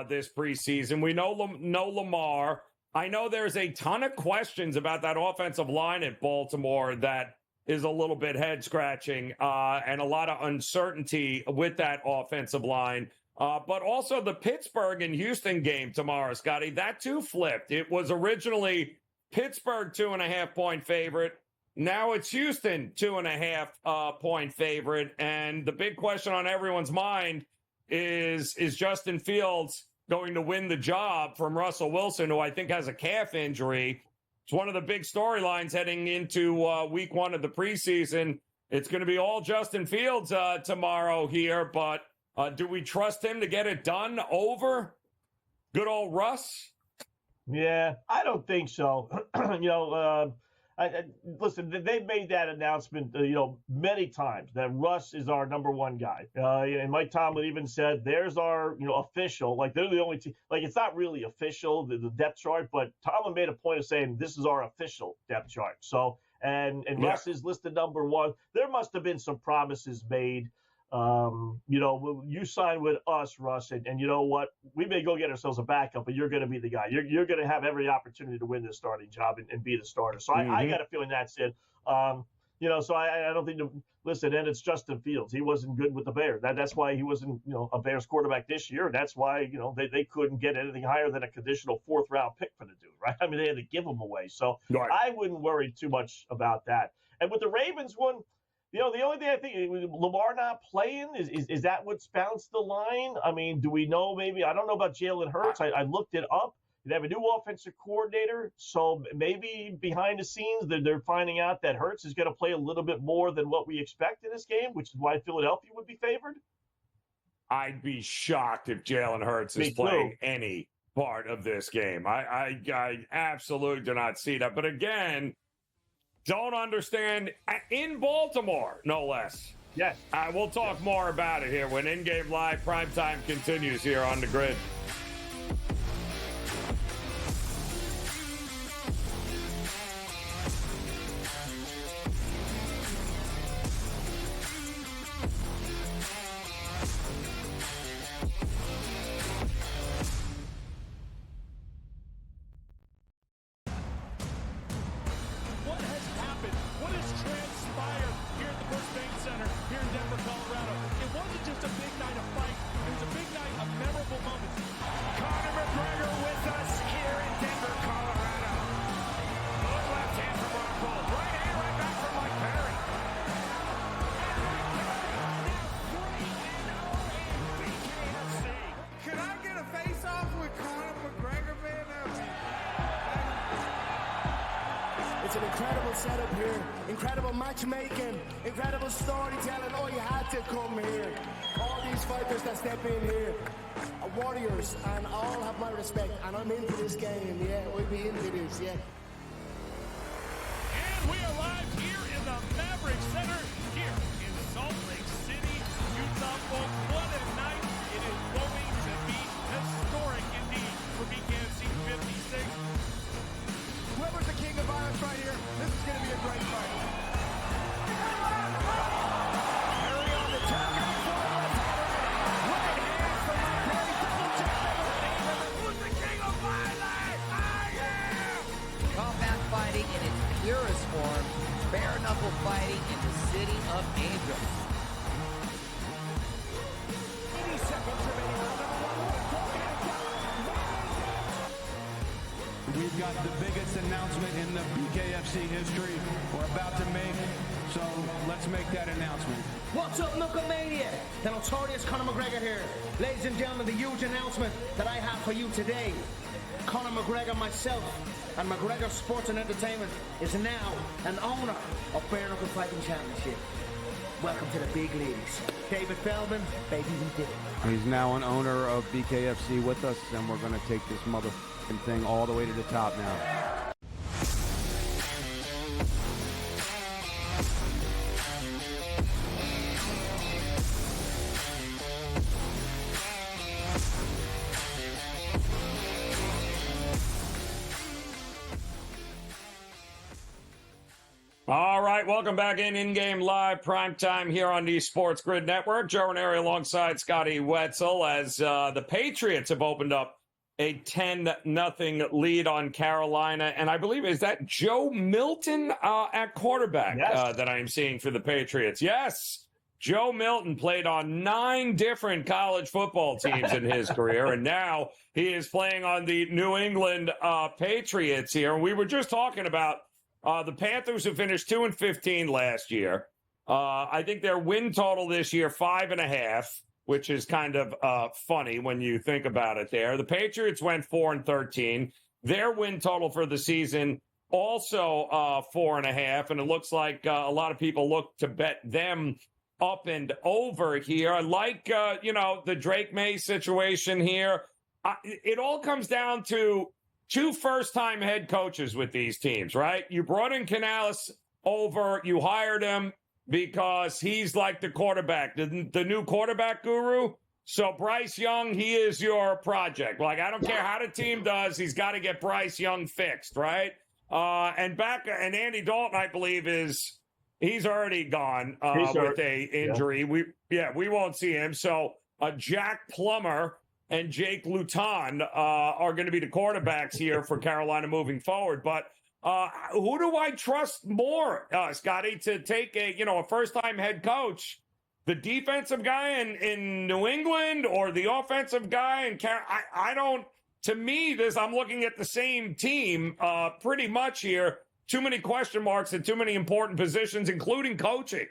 this preseason. We know no Lamar. I know there's a ton of questions about that offensive line at Baltimore that is a little bit head-scratching, and a lot of uncertainty with that offensive line. But also the Pittsburgh and Houston game tomorrow, Scotty, that too flipped. It was originally Pittsburgh 2.5-point favorite. Now it's Houston 2.5-point favorite. And the big question on everyone's mind is Justin Fields going to win the job from Russell Wilson, who I think has a calf injury? It's one of the big storylines heading into week 1 of the preseason. It's going to be all Justin Fields tomorrow here, but do we trust him to get it done over good old Russ? Yeah, I don't think so. Listen, they've made that announcement, many times that Russ is our number 1 guy. And Mike Tomlin even said, "There's our, official." Like they're the only team. Like it's not really official, the depth chart, but Tomlin made a point of saying this is our official depth chart. So, and Russ is listed number 1. There must have been some promises made. You sign with us, Russ, and you know what? We may go get ourselves a backup, but you're going to be the guy. You're going to have every opportunity to win this starting job and be the starter. So I got a feeling that's it. So I don't think listen, and it's Justin Fields. He wasn't good with the Bears. That's why he wasn't, a Bears quarterback this year. That's why, they couldn't get anything higher than a conditional 4th-round pick for the dude, right? I mean, they had to give him away. So I wouldn't worry too much about that. And with the Ravens one, the only thing I think, Lamar not playing, is that what's bounced the line? I mean, do we know maybe? I don't know about Jalen Hurts. I looked it up. They have a new offensive coordinator, so maybe behind the scenes they're finding out that Hurts is going to play a little bit more than what we expect in this game, which is why Philadelphia would be favored. I'd be shocked if Jalen Hurts is playing any part of this game. I absolutely do not see that. But again, don't understand in Baltimore, no less. Yes. We'll talk more about it here when InGame Live Primetime continues here on the Grid. It wasn't just a big night of fights. It was a big night of memorable moments. It's an incredible setup here, incredible matchmaking, incredible storytelling. Oh, you had to come here. All these fighters that step in here are warriors, and all have my respect. And I'm into this game, yeah. We'll be into this, yeah. And we are live here in the Maverick Center here in Salt Lake City, Utah. Folks, what a night. It is going to be historic indeed for BKFC 56. Whoever's the king of violence right here, this is going to be a great fight. Harry on the top, right hand from my buddy, double jab. Who's the king of violence? I am! Combat fighting in its purest form, bare knuckle fighting in the city of angels. 80 seconds remaining. We've got the biggest announcement in the BKFC history we're about to make, so let's make that announcement. What's up, Knucklemania? The notorious Conor McGregor here. Ladies and gentlemen, the huge announcement that I have for you today. Conor McGregor, myself, and McGregor Sports and Entertainment is now an owner of Bare Knuckle Fighting Championship. Welcome to the big leagues. David Feldman, baby, we did it. He's now an owner of BKFC with us, and we're going to take this motherfucking thing all the way to the top now. All right, welcome back in-game live primetime here on the SportsGrid Network. Joe Raineri alongside Scotty Wetzel as the Patriots have opened up a 10-0 lead on Carolina. And I believe, is that Joe Milton at quarterback that I'm seeing for the Patriots? Yes, Joe Milton played on 9 different college football teams in his career, and now he is playing on the New England Patriots here. And we were just talking about the Panthers, who finished 2-15 last year. I think their win total this year, 5.5, which is kind of funny when you think about it there. The Patriots went 4-13. Their win total for the season also 4.5, and it looks like a lot of people look to bet them up and over here. I like, the Drake May situation here. It all comes down to 2 first-time head coaches with these teams, right? You brought in Canales over. You hired him because he's like the quarterback, the new quarterback guru. So Bryce Young, he is your project. Like, I don't care how the team does, he's got to get Bryce Young fixed, right? And Andy Dalton, I believe, he's already gone with a injury. Yeah. We won't see him. So Jack Plummer and Jake Luton are going to be the quarterbacks here for Carolina moving forward. But who do I trust more, Scotty, to take a first-time head coach? The defensive guy in New England or the offensive guy in Carolina? I don't. To me, I'm looking at the same team pretty much here. Too many question marks at too many important positions, including coaching.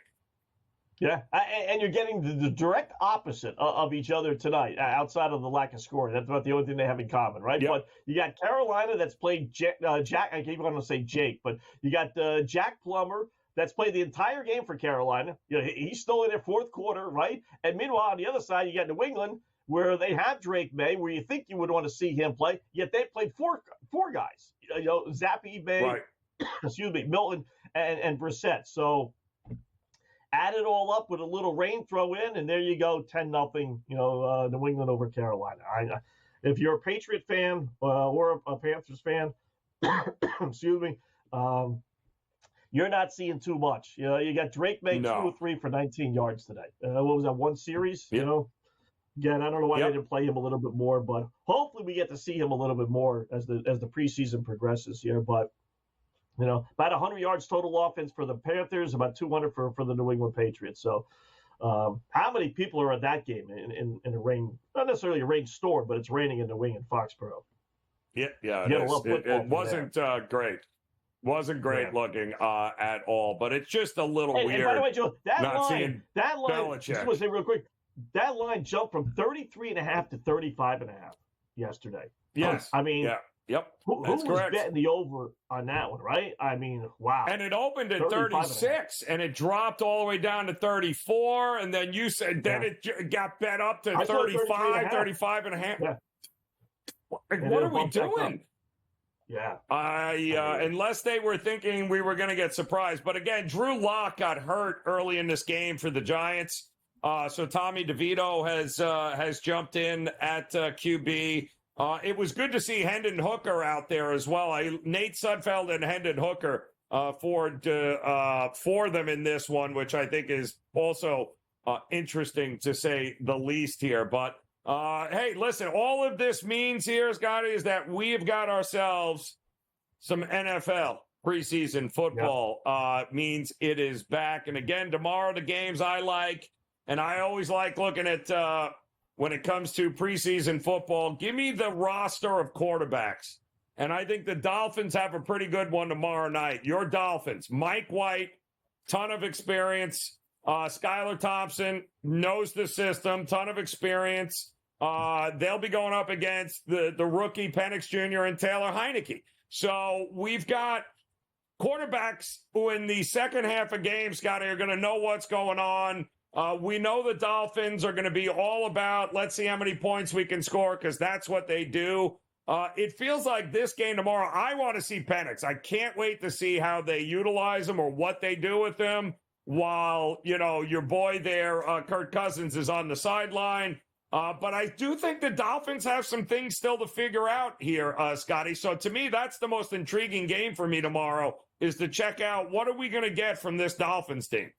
Yeah, and you're getting the direct opposite of each other tonight, outside of the lack of scoring. That's about the only thing they have in common, right? Yep. But you got Carolina that's played Jack. I keep wanting to say Jake, but you got Jack Plummer that's played the entire game for Carolina. He's still in their fourth quarter, right? And meanwhile, on the other side, you got New England, where they have Drake May, where you think you would want to see him play, yet they played four guys. Zappe, May, Right. Milton, and Brissett. So add it all up with a little rain throw in, and there you go, 10-0, New England over Carolina. If you're a Patriot fan or a Panthers fan, you're not seeing too much. You got Drake May 2 or 3 for 19 yards today. What was that, one series? Yep. Again, I don't know why they didn't play him a little bit more, but hopefully we get to see him a little bit more as the preseason progresses here. But about 100 yards total offense for the Panthers, about 200 for the New England Patriots. So how many people are at that game in a rain, not necessarily a rain storm, but it's raining in New England, Foxborough. Yeah, it wasn't great. Wasn't great looking at all, but it's just a little weird. And by the way, Joe, that line, just want to say real quick, that line jumped from 33.5 to 35.5 yesterday. Yes. I mean, Yep, Who that's was correct. betting the over on that one, right? I mean, wow. And it opened at 36, and it dropped all the way down to 34, and then you said then it got bet up to 35, 35 and a half. Yeah. What are we doing? Yeah. Unless they were thinking we were going to get surprised. But again, Drew Lock got hurt early in this game for the Giants. So Tommy DeVito has jumped in at QB. It was good to see Hendon Hooker out there as well. Nate Sudfeld and Hendon Hooker for them in this one, which I think is also interesting to say the least here. But hey, listen, all of this means here, Scotty, is that we have got ourselves some NFL preseason football. Means it is back. And again, tomorrow the games I like, and I always like looking at when it comes to preseason football, give me the roster of quarterbacks. And I think the Dolphins have a pretty good one tomorrow night. Your Dolphins, Mike White, ton of experience. Skylar Thompson knows the system, ton of experience. They'll be going up against the rookie Penix Jr. and Taylor Heineke. So we've got quarterbacks who in the second half of games, Scotty, are going to know what's going on. We know the Dolphins are going to be all about, let's see how many points we can score, because that's what they do. It feels like this game tomorrow, I want to see Penix. I can't wait to see how they utilize him or what they do with him while, your boy there, Kirk Cousins, is on the sideline. But I do think the Dolphins have some things still to figure out here, Scotty. So to me, that's the most intriguing game for me tomorrow, is to check out what are we going to get from this Dolphins team.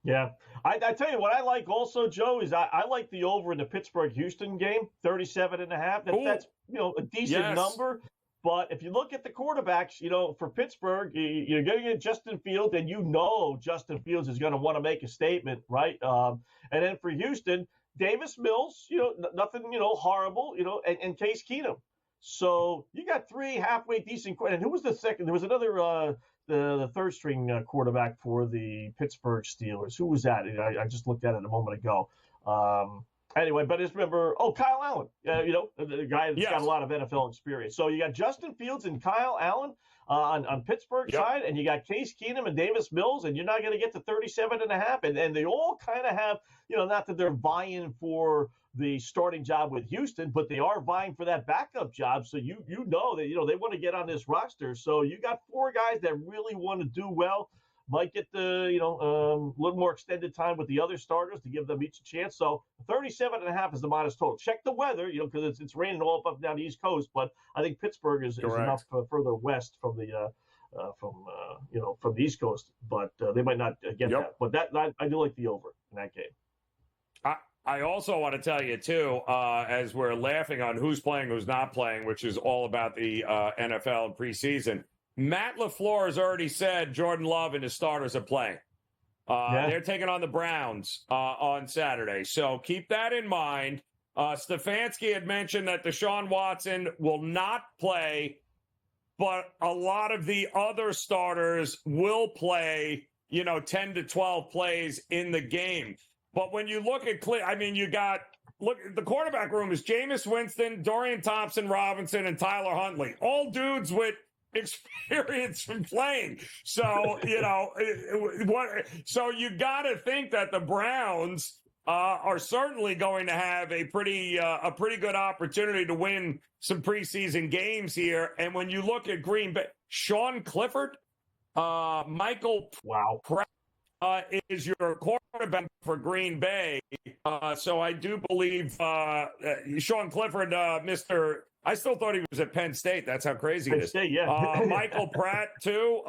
Yeah. I tell you what I like also, Joe, is I like the over in the Pittsburgh-Houston game, 37.5. That's a decent number. But if you look at the quarterbacks, for Pittsburgh, you're going to get Justin Fields, and Justin Fields is going to want to make a statement, right? And then for Houston, Davis Mills, nothing, horrible, and Case Keenum. So you got three halfway decent. And who was the second? There was another the third string quarterback for the Pittsburgh Steelers. Who was that? I just looked at it a moment ago. Anyway, but just remember, Kyle Allen, the guy that's got a lot of NFL experience. So you got Justin Fields and Kyle Allen on Pittsburgh's side, and you got Case Keenum and Davis Mills, and you're not going to get to 37.5. And they all kind of have, not that they're vying for the starting job with Houston, but they are vying for that backup job. So you know that, they want to get on this roster. So you got four guys that really want to do well, might get the, little more extended time with the other starters to give them each a chance. So 37.5 is the modest total. Check the weather, because it's raining all up and down the East Coast, but I think Pittsburgh is enough further west from the, from the East Coast, but they might not get that. But I do like the over in that game. I also want to tell you, too, as we're laughing on who's playing, who's not playing, which is all about the NFL and preseason, Matt LaFleur has already said Jordan Love and his starters are playing. They're taking on the Browns on Saturday. So keep that in mind. Stefanski had mentioned that Deshaun Watson will not play, but a lot of the other starters will play, 10 to 12 plays in the game. But when you look at, the quarterback room is Jameis Winston, Dorian Thompson-Robinson, and Tyler Huntley. All dudes with experience from playing. So, so you got to think that the Browns are certainly going to have a pretty good opportunity to win some preseason games here. And when you look at Green Bay, Sean Clifford, Michael Pratt, is your quarterback for Green Bay. So I do believe Sean Clifford, I still thought he was at Penn State. That's how crazy it is. Penn State, yeah. Michael Pratt, too.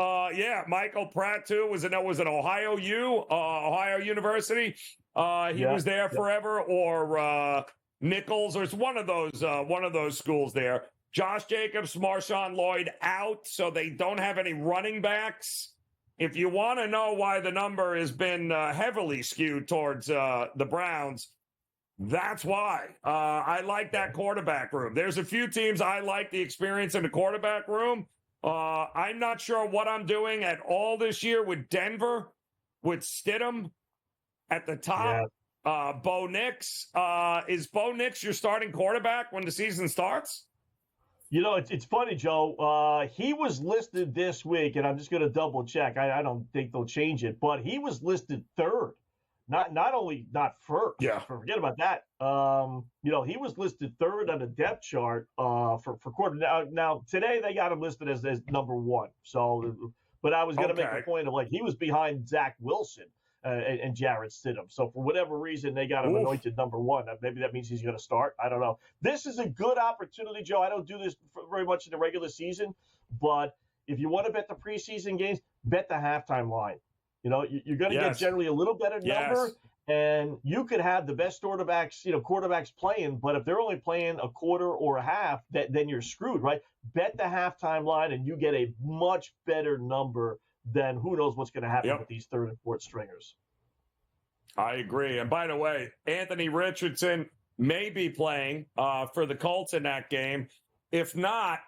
Michael Pratt, too, was at Ohio University. He was there forever, or Nichols, or it's one of those schools there. Josh Jacobs, Marshawn Lloyd out, so they don't have any running backs. If you want to know why the number has been heavily skewed towards the Browns, that's why. I like that quarterback room. There's a few teams I like the experience in the quarterback room. I'm not sure what I'm doing at all this year with Denver, with Stidham at the top. Bo Nix. Is Bo Nix your starting quarterback when the season starts? You know, it's funny, Joe. He was listed this week, and I'm just going to double check. I don't think they'll change it, but he was listed third, not only not first. Yeah. Forget about that. You know, he was listed third on the depth chart for quarter. Now today they got him listed as number one. So, but I was going to make a point of like he was behind Zach Wilson. And Jarrett Stidham. So for whatever reason, they got him anointed number one. Maybe that means he's going to start. I don't know. This is a good opportunity, Joe. I don't do this very much in the regular season, but if you want to bet the preseason games, bet the halftime line. You know, you're going to get generally a little better number, and you could have the best quarterbacks playing, but if they're only playing a quarter or a half, then you're screwed, right? Bet the halftime line, and you get a much better number then who knows what's going to happen with these third and fourth stringers. I agree. And by the way, Anthony Richardson may be playing for the Colts in that game. If not,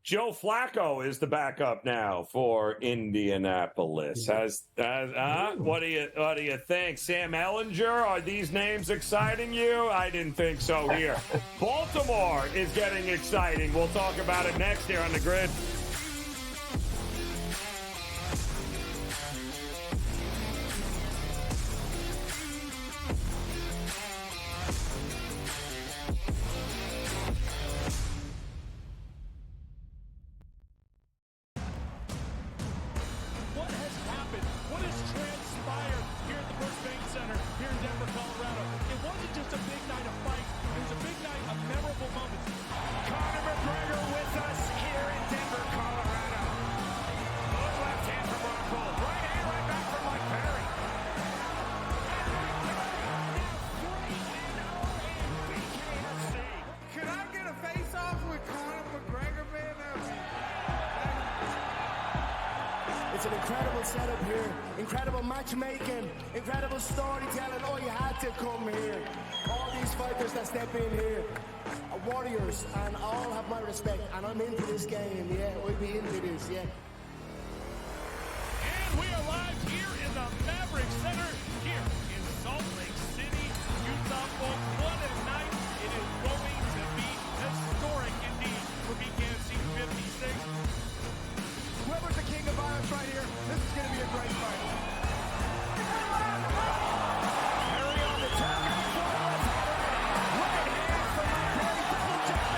Joe Flacco is the backup now for Indianapolis. What do you think? Sam Ehlinger, are these names exciting you? I didn't think so here. Baltimore is getting exciting. We'll talk about it next here on the Grid. It's an incredible setup here, incredible matchmaking, incredible storytelling. Oh, you had to come here. All these fighters that step in here are warriors, and all have my respect. And I'm into this game, yeah. We'll be into this, yeah. And we are live here in the Maverick Center, here in Salt Lake City, Utah. Folks, what a night. It is going to be historic indeed for BKFC 56. Whoever's the king of violence right here, this is going to be a great fight. Harry on the top. Right hand from my buddy Double Jack.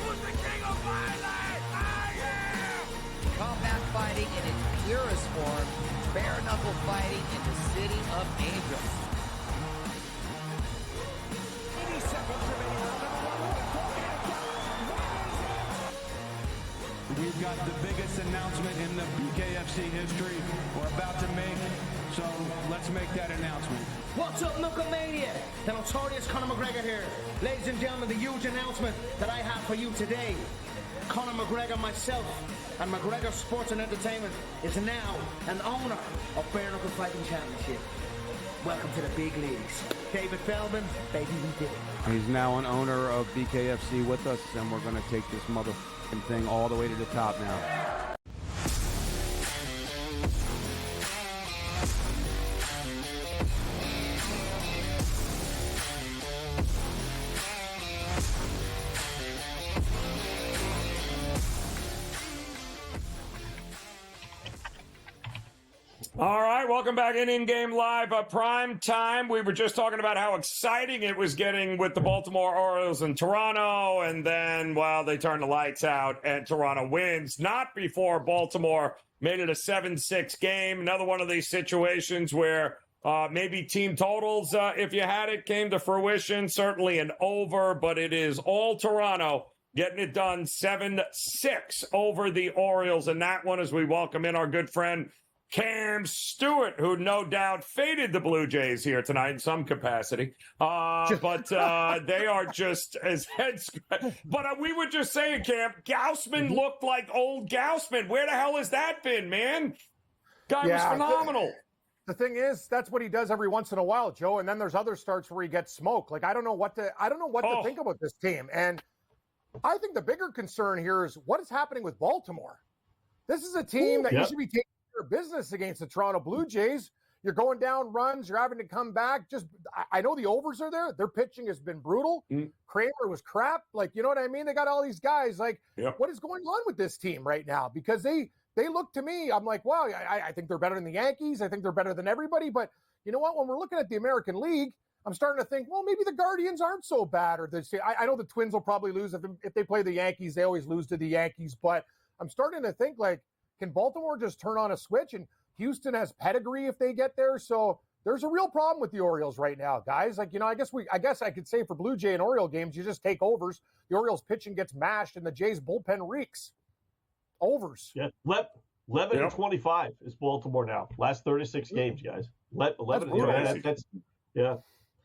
Who's the king of violence? I am! Combat fighting in its purest form, bare knuckle fighting in the city of angels. 80 seconds remaining. We've got the biggest announcement in the BKFC history we're about to make, so let's make that announcement. What's up, Knucklemania? The notorious Conor McGregor here. Ladies and gentlemen, the huge announcement that I have for you today. Conor McGregor, myself, and McGregor Sports and Entertainment is now an owner of Bare Knuckle Fighting Championship. Welcome to the big leagues. David Feldman, baby, we did it. He's now an owner of BKFC with us, and we're going to take this motherfucking thing all the way to the top now. All right, welcome back in-game live, prime time. We were just talking about how exciting it was getting with the Baltimore Orioles in Toronto, and then, well, they turned the lights out and Toronto wins. Not before Baltimore made it a 7-6 game. Another one of these situations where maybe team totals, if you had it, came to fruition. Certainly an over, but it is all Toronto getting it done 7-6 over the Orioles. And that one, as we welcome in our good friend Cam Stewart, who no doubt faded the Blue Jays here tonight in some capacity. But they are just as heads. But we were just saying, Cam, Gausman looked like old Gausman. Where the hell has that been, man? Guy was phenomenal. The thing is, that's what he does every once in a while, Joe. And then there's other starts where he gets smoked. Like I don't know what to think about this team. And I think the bigger concern here is what is happening with Baltimore. This is a team that you should be taking business against the Toronto Blue Jays. You're going down runs. You're having to come back. I know the overs are there. Their pitching has been brutal. Kramer was crap. Like, you know what I mean? They got all these guys. Like, what is going on with this team right now? Because they look to me, I'm like, wow, I think they're better than the Yankees. I think they're better than everybody. But you know what? When we're looking at the American League, I'm starting to think, well, maybe the Guardians aren't so bad. Or I know the Twins will probably lose. If they play the Yankees, they always lose to the Yankees. But I'm starting to think, like, can Baltimore just turn on a switch? And Houston has pedigree if they get there. So there's a real problem with the Orioles right now, guys. Like, you know, I guess I could say for Blue Jay and Oriole games, you just take overs. The Orioles pitching gets mashed and the Jays bullpen reeks. Overs. Yeah. 11 and 25 is Baltimore now. Last 36 games, guys. 11. Yeah.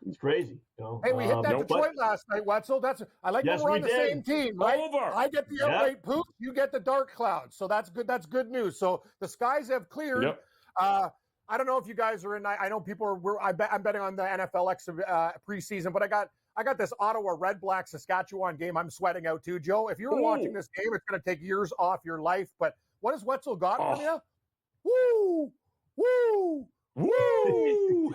It's crazy. You know? Hey, we hit that Detroit last night, Wetzel. I like when we're on the same team, right? Over. I get the outright poop, you get the dark clouds. So that's good. That's good news. So the skies have cleared. Yep. I don't know if you guys are in. I know people are. I'm betting on the NFL preseason, but I got this Ottawa Red Black Saskatchewan game. I'm sweating out too, Joe. If you were watching this game, it's going to take years off your life. But what has Wetzel got from you? Woo, woo. Woo! Woo!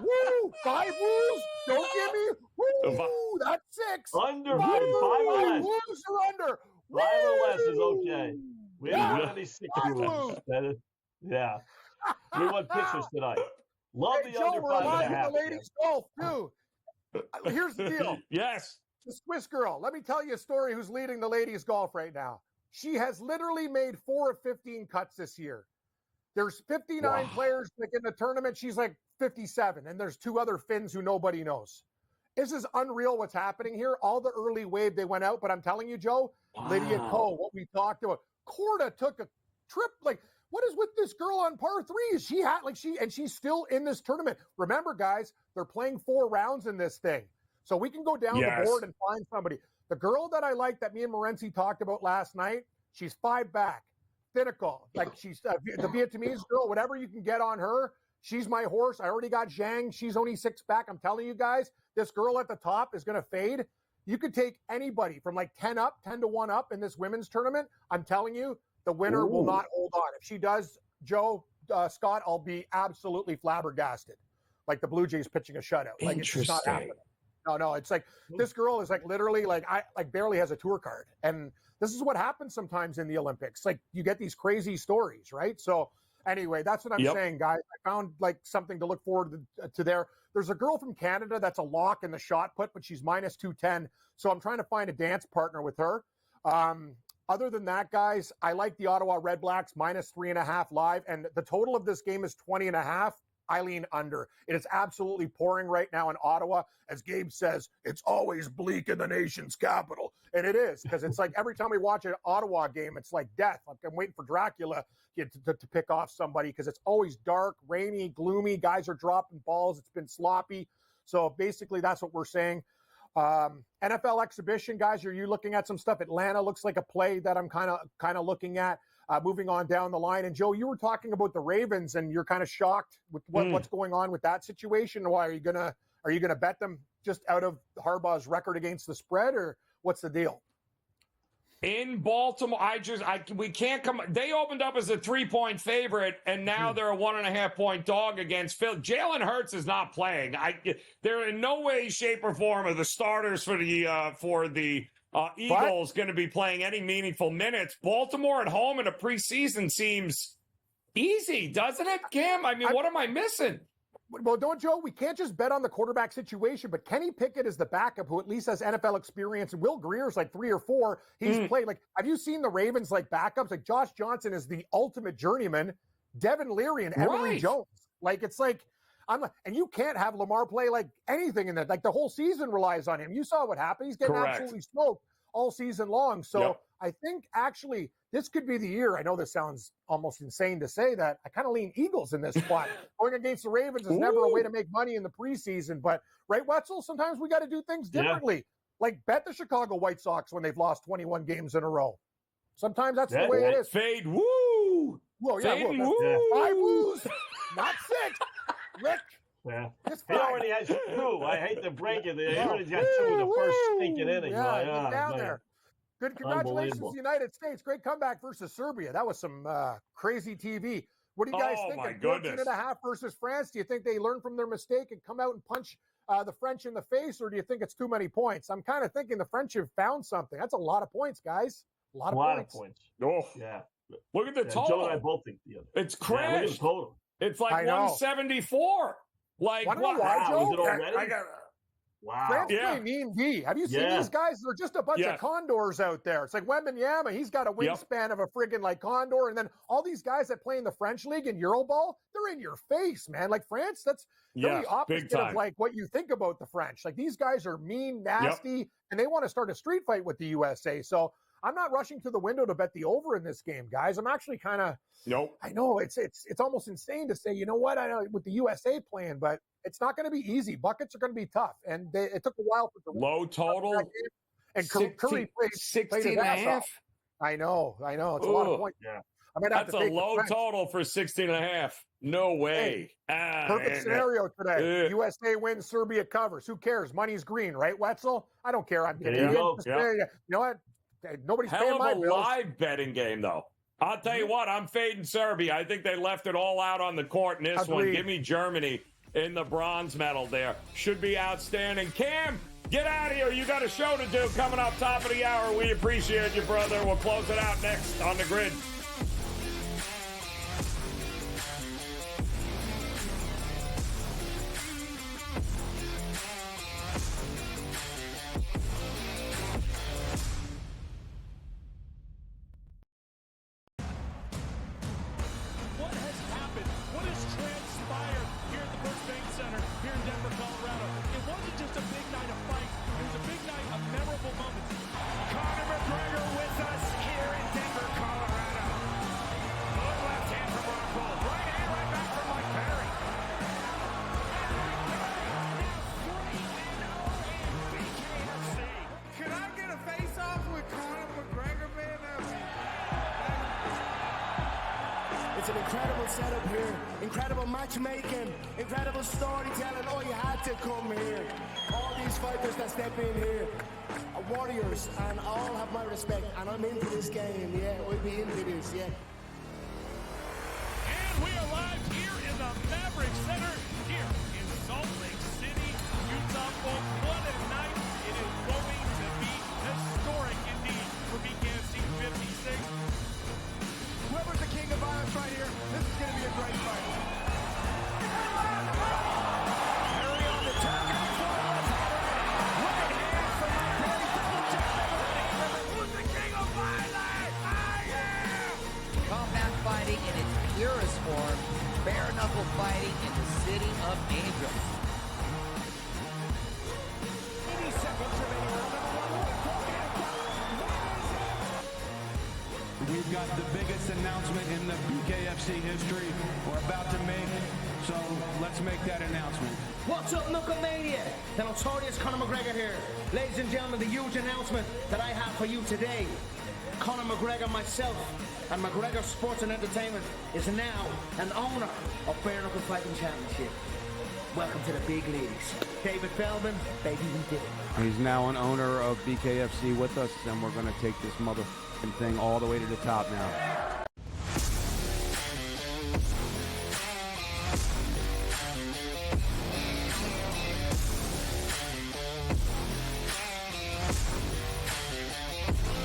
Woo! 5 woos? Don't give me woo! That's 6. Under 5 or less. woos or under. 5 or less is okay. We haven't got any 6 woos. Yeah. We want pitchers tonight. Love the Joe, under we're 5.5. alive in the ladies' golf too. Here's the deal. Yes. The Swiss girl. Let me tell you a story. Who's leading the ladies' golf right now? She has literally made 4 of 15 cuts this year. There's 59 players like in the tournament. She's like 57, and there's 2 other Finns who nobody knows. This is unreal what's happening here. All the early wave, they went out, but I'm telling you, Joe, Lydia Ko, what we talked about. Korda took a trip. Like, what is with this girl on par 3? She's still in this tournament. Remember, guys, they're playing 4 rounds in this thing. So we can go down the board and find somebody. The girl that I like that me and Morency talked about last night, she's 5 back. Cynical, like she's the Vietnamese girl, whatever you can get on her. She's my horse. I already got Zhang. She's only 6 back. I'm telling you guys, this girl at the top is going to fade. You could take anybody from like 10 to 1 up in this women's tournament. I'm telling you, the winner will not hold on. If she does, Joe, Scott, I'll be absolutely flabbergasted. Like the Blue Jays pitching a shutout. Like it's just not happening. No, it's like this girl is like literally like barely has a tour card. And this is what happens sometimes in the Olympics. Like you get these crazy stories, right? So anyway, that's what I'm saying, guys. I found like something to look forward to there. There's a girl from Canada that's a lock in the shot put, but she's minus 210. So I'm trying to find a dance partner with her. Other than that, guys, I like the Ottawa Red Blacks minus 3.5 live. And the total of this game is 20.5. I lean under. It is absolutely pouring right now in Ottawa. As Gabe says, it's always bleak in the nation's capital. And it is, because it's like every time we watch an Ottawa game, it's like death. Like I'm waiting for Dracula to pick off somebody because it's always dark, rainy, gloomy. Guys are dropping balls. It's been sloppy. So basically that's what we're saying. NFL exhibition, guys, are you looking at some stuff? Atlanta looks like a play that I'm kind of looking at. Moving on down the line. And Joe, you were talking about the Ravens and you're kind of shocked with what's going on with that situation. Why are you gonna bet them just out of Harbaugh's record against the spread, or what's the deal? In Baltimore, we can't come. They opened up as a 3-point favorite, and now they're a 1.5-point dog against Phil. Jalen Hurts is not playing. They're in no way, shape, or form of the starters for the Eagles going to be playing any meaningful minutes. Baltimore at home in a preseason seems easy, doesn't it, Cam? I mean, what am I missing? Well, Joe, we can't just bet on the quarterback situation, but Kenny Pickett is the backup who at least has NFL experience. And Will Greer's like 3 or 4. He's played. Like, have you seen the Ravens like backups? Like Josh Johnson is the ultimate journeyman. Devin Leary and Emory Jones. Like, it's like, and you can't have Lamar play like anything in that. Like the whole season relies on him. You saw what happened. He's getting absolutely smoked all season long. So I think actually this could be the year. I know this sounds almost insane to say that. I kind of lean Eagles in this spot. Going against the Ravens is never a way to make money in the preseason. But right, Wetzel, sometimes we got to do things differently. Like bet the Chicago White Sox when they've lost 21 games in a row. Sometimes that's the way it is. Fade woo. Whoa, Fade woo. 5 woos, not 6. Rick. Yeah. He already has 2. I hate to break it. He already got 2 in the first stinking inning. Yeah, get down there. Good. Congratulations, United States. Great comeback versus Serbia. That was some crazy TV. What do you guys Oh, think? my 14 goodness. and a half versus France. Do you think they learn from their mistake and come out and punch the French in the face, or do you think it's too many points? I'm kind of thinking the French have found something. That's a lot of points, guys. A lot of points. Oh, Yeah. look at the total. Joe and I both think the other. It's Yeah, look at the crashed. total. It's like I know. 174. Like, Wanna know what? why, Wow, Joe? is it already? France Wow. Yeah. play mean D. Have you seen Yeah. these guys? They're just a bunch Yes. of condors out there. It's like Wembanyama. He's got a wingspan of a friggin' like condor. And then all these guys that play in the French league and Euroball, they're in your face, man. Like France, that's Yes, the opposite big of time. like what you think about the French. Like these guys are mean, nasty, and they want to start a street fight with the USA. So I'm not rushing to the window to bet the over in this game, guys. I'm actually kind of Nope. I know it's almost insane to say, you know what, I know with the USA playing, but it's not going to be easy. Buckets are going to be tough, and it took a while for the Low total. and Curry played 16 his and a ass half. off. I know. It's a lot Ooh. of points. Yeah. I might have That's to a take the low French. total for 16 and a half. No way. Perfect scenario today. Yeah. USA wins, Serbia covers. Who cares? Money's green, right, Wetzel? I don't care. I'm There getting you go. You know what? Nobody's Hell paying of my a bills. live betting game, though. I'll tell you what, I'm fading Serbia. I think they left it all out on the court in this one. Agreed. Give me Germany in the bronze medal there. Should be outstanding. Cam, get out of here. You got a show to do coming up top of the hour. We appreciate you, brother. We'll close it out next on the grid. What has happened? What has transpired here at the First Bank Center here in Denver, Colorado? It wasn't just a big night of fights. It was a big night of memorable moments. Conor McGregor with us here in Denver, Colorado. Good left hand from Rockhold. Right hand right back from Mike Perry. Can I get a face-off with Conor McGregor, man? It's an incredible setup here, incredible matchmaking, incredible storytelling. Oh, you had to come here. All these fighters that step in here are warriors, and all have my respect. And I'm into this game, yeah. We'll be into this, yeah. And we are live here in the Maverick Center here in Salt Lake City, Utah. Folks, what a night. It is going to be historic indeed for BKFC 56. Whoever's the king of violence right here, this is going to be a great fight. Perry on the turn. Right hand from Mike Perry. Double check. Who's the king of violence? I am! Combat fighting in its purest form, bare knuckle fighting in the city of angels. 80 seconds remaining. We've got the biggest announcement in the BKFC history we're about to make, so let's make that announcement. What's up, Knucklemania? The notorious Conor McGregor here. Ladies and gentlemen, the huge announcement that I have for you today. Conor McGregor, myself, and McGregor Sports and Entertainment is now an owner of Bare Knuckle Fighting Championship. Welcome to the big leagues. David Feldman, baby, we did it. He's now an owner of BKFC with us, and we're going to take this motherfucking thing all the way to the top now.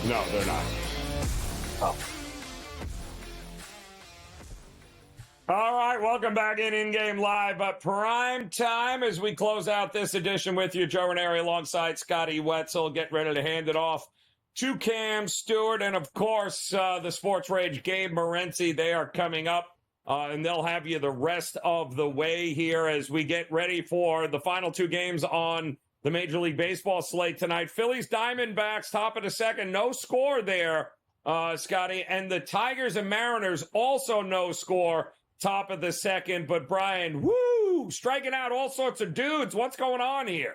No, they're not. Oh. All right, welcome back in-game live, prime time as we close out this edition with you. Joe Raineri alongside Scotty Wetzel. Get ready to hand it off to Cam Stewart and, of course, the Sports Rage Gabe Morency. They are coming up, and they'll have you the rest of the way here as we get ready for the final two games on the Major League Baseball slate tonight. Phillies Diamondbacks, top of the second, no score there, Scotty. And the Tigers and Mariners also no score. Top of the second, but Brian, woo, striking out all sorts of dudes. What's going on here?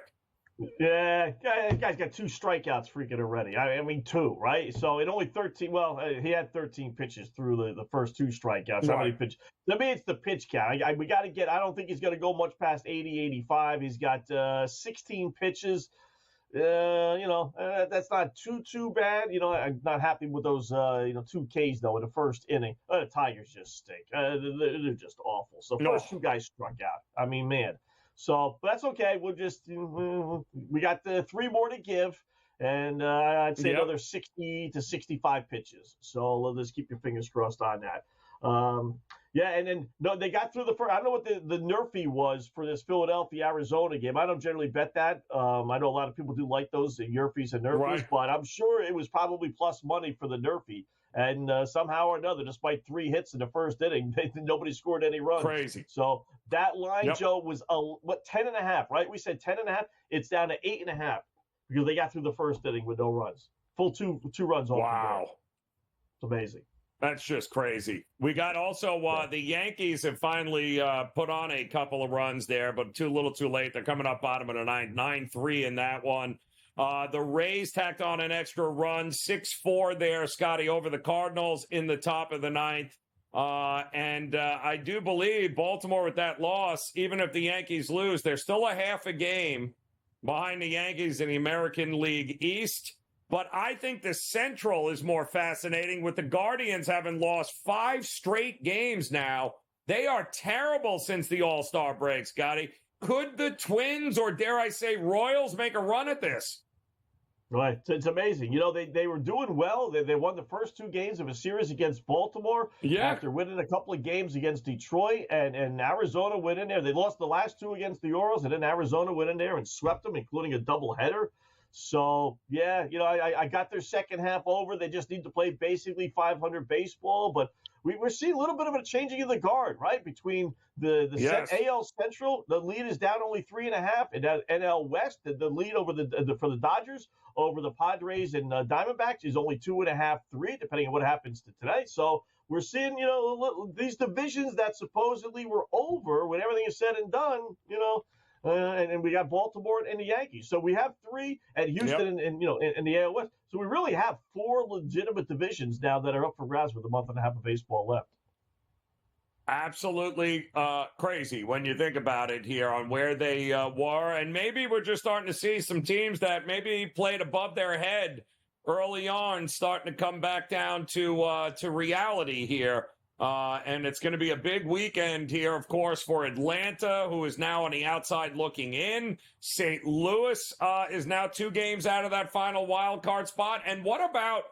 Yeah, guy's got 2 strikeouts freaking already. I mean, 2, right? So in only 13, well, he had 13 pitches through the first 2 strikeouts. How many pitches? To me, it's the pitch count. We got to get, I don't think he's going to go much past 80, 85. He's got 16 pitches. that's not too bad. I'm not happy with those 2 Ks though in the first inning. The Tigers just stink. They're just awful. So first 2 guys struck out. I mean, man. So but that's okay. We'll just we got 3 more to give, and I'd say another 60 to 65 pitches. So let's keep your fingers crossed on that. And then they got through the first. I don't know what the nerf fee was for this Philadelphia-Arizona game. I don't generally bet that. I know a lot of people do like those, the nerf fees and nerf fees, but I'm sure it was probably plus money for the nerf fee. And somehow or another, despite 3 hits in the first inning, nobody scored any runs. Crazy. So that line, Joe, was 10.5, right? We said 10.5. It's down to 8.5 because they got through the first inning with no runs. Full two runs off. Wow. It's amazing. That's just crazy. We got also the Yankees have finally put on a couple of runs there, but a little too late. They're coming up bottom of the ninth, 9-3 in that one. The Rays tacked on an extra run, 6-4 there, Scotty, over the Cardinals in the top of the ninth. And I do believe Baltimore with that loss, even if the Yankees lose, they're still a half a game behind the Yankees in the American League East. But I think the Central is more fascinating with the Guardians having lost 5 straight games now. They are terrible since the All-Star break, Scotty. Could the Twins, or dare I say Royals, make a run at this? Right. It's amazing. They were doing well. They won the first 2 games of a series against Baltimore after winning a couple of games against Detroit, and Arizona went in there. They lost the last 2 against the Orioles, and then Arizona went in there and swept them, including a doubleheader. So, I got their second half over. They just need to play basically 500 baseball. But we're seeing a little bit of a changing of the guard, right? Between the AL Central, the lead is down only 3.5. And NL West, the lead over for the Dodgers over the Padres and Diamondbacks is only 2.5, 3, depending on what happens to today. So we're seeing, these divisions that supposedly were over when everything is said and done, and we got Baltimore and the Yankees. So we have 3 at Houston and in the AL West. So we really have 4 legitimate divisions now that are up for grabs with a month and a half of baseball left. Absolutely crazy when you think about it here on where they were. And maybe we're just starting to see some teams that maybe played above their head early on starting to come back down to reality here. And it's going to be a big weekend here, of course, for Atlanta, who is now on the outside looking in. St. Louis is now 2 games out of that final wild card spot. And what about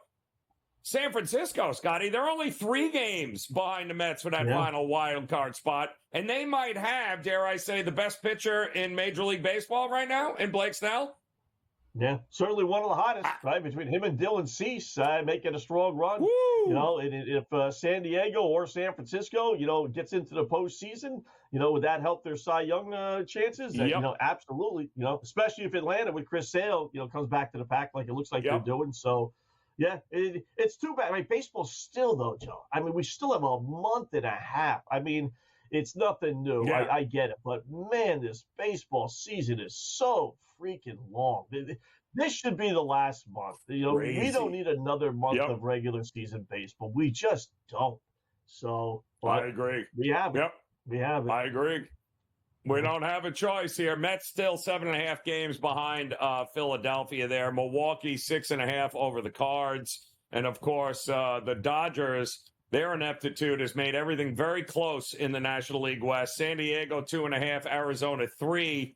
San Francisco, Scotty? They're only 3 games behind the Mets for that final wild card spot. And they might have, dare I say, the best pitcher in Major League Baseball right now in Blake Snell. Yeah, certainly one of the hottest, right? Between him and Dylan Cease making a strong run. Woo! If San Diego or San Francisco, gets into the postseason, would that help their Cy Young chances? Absolutely. Especially if Atlanta with Chris Sale, comes back to the pack like it looks like they're doing. So, yeah, it's too bad. I mean, baseball still, though, Joe. I mean, we still have a month and a half. I mean, it's nothing new. Yeah. I get it. But, man, this baseball season is so freaking long. This should be the last month. Crazy. We don't need another month of regular season baseball. We just don't. So, I agree. We have it. Yep. We have it. I agree. We don't have a choice here. Mets still 7.5 games behind Philadelphia there. Milwaukee 6.5 over the Cards. And, of course, the Dodgers, their ineptitude has made everything very close in the National League West. San Diego 2.5, Arizona 3,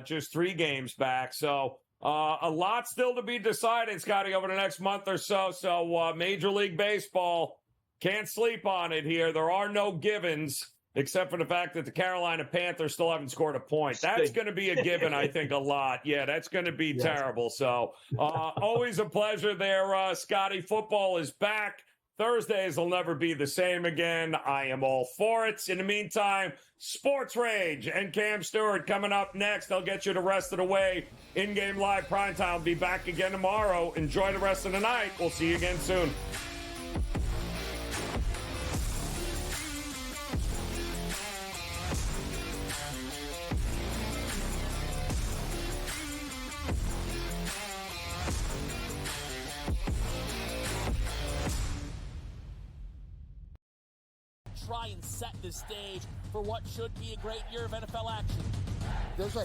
just 3 games back. So a lot still to be decided, Scotty, over the next month or so. So Major League Baseball, can't sleep on it here. There are no givens, except for the fact that the Carolina Panthers still haven't scored a point. That's going to be a given, I think, a lot. Yeah, that's going to be terrible. So always a pleasure there, Scotty. Football is back. Thursdays will never be the same again. I am all for it. In the meantime, Sports Rage and Cam Stewart coming up next. They'll get you the rest of the way. In-game live primetime will be back again tomorrow. Enjoy the rest of the night. We'll see you again soon. Try and set the stage for what should be a great year of NFL action. There's a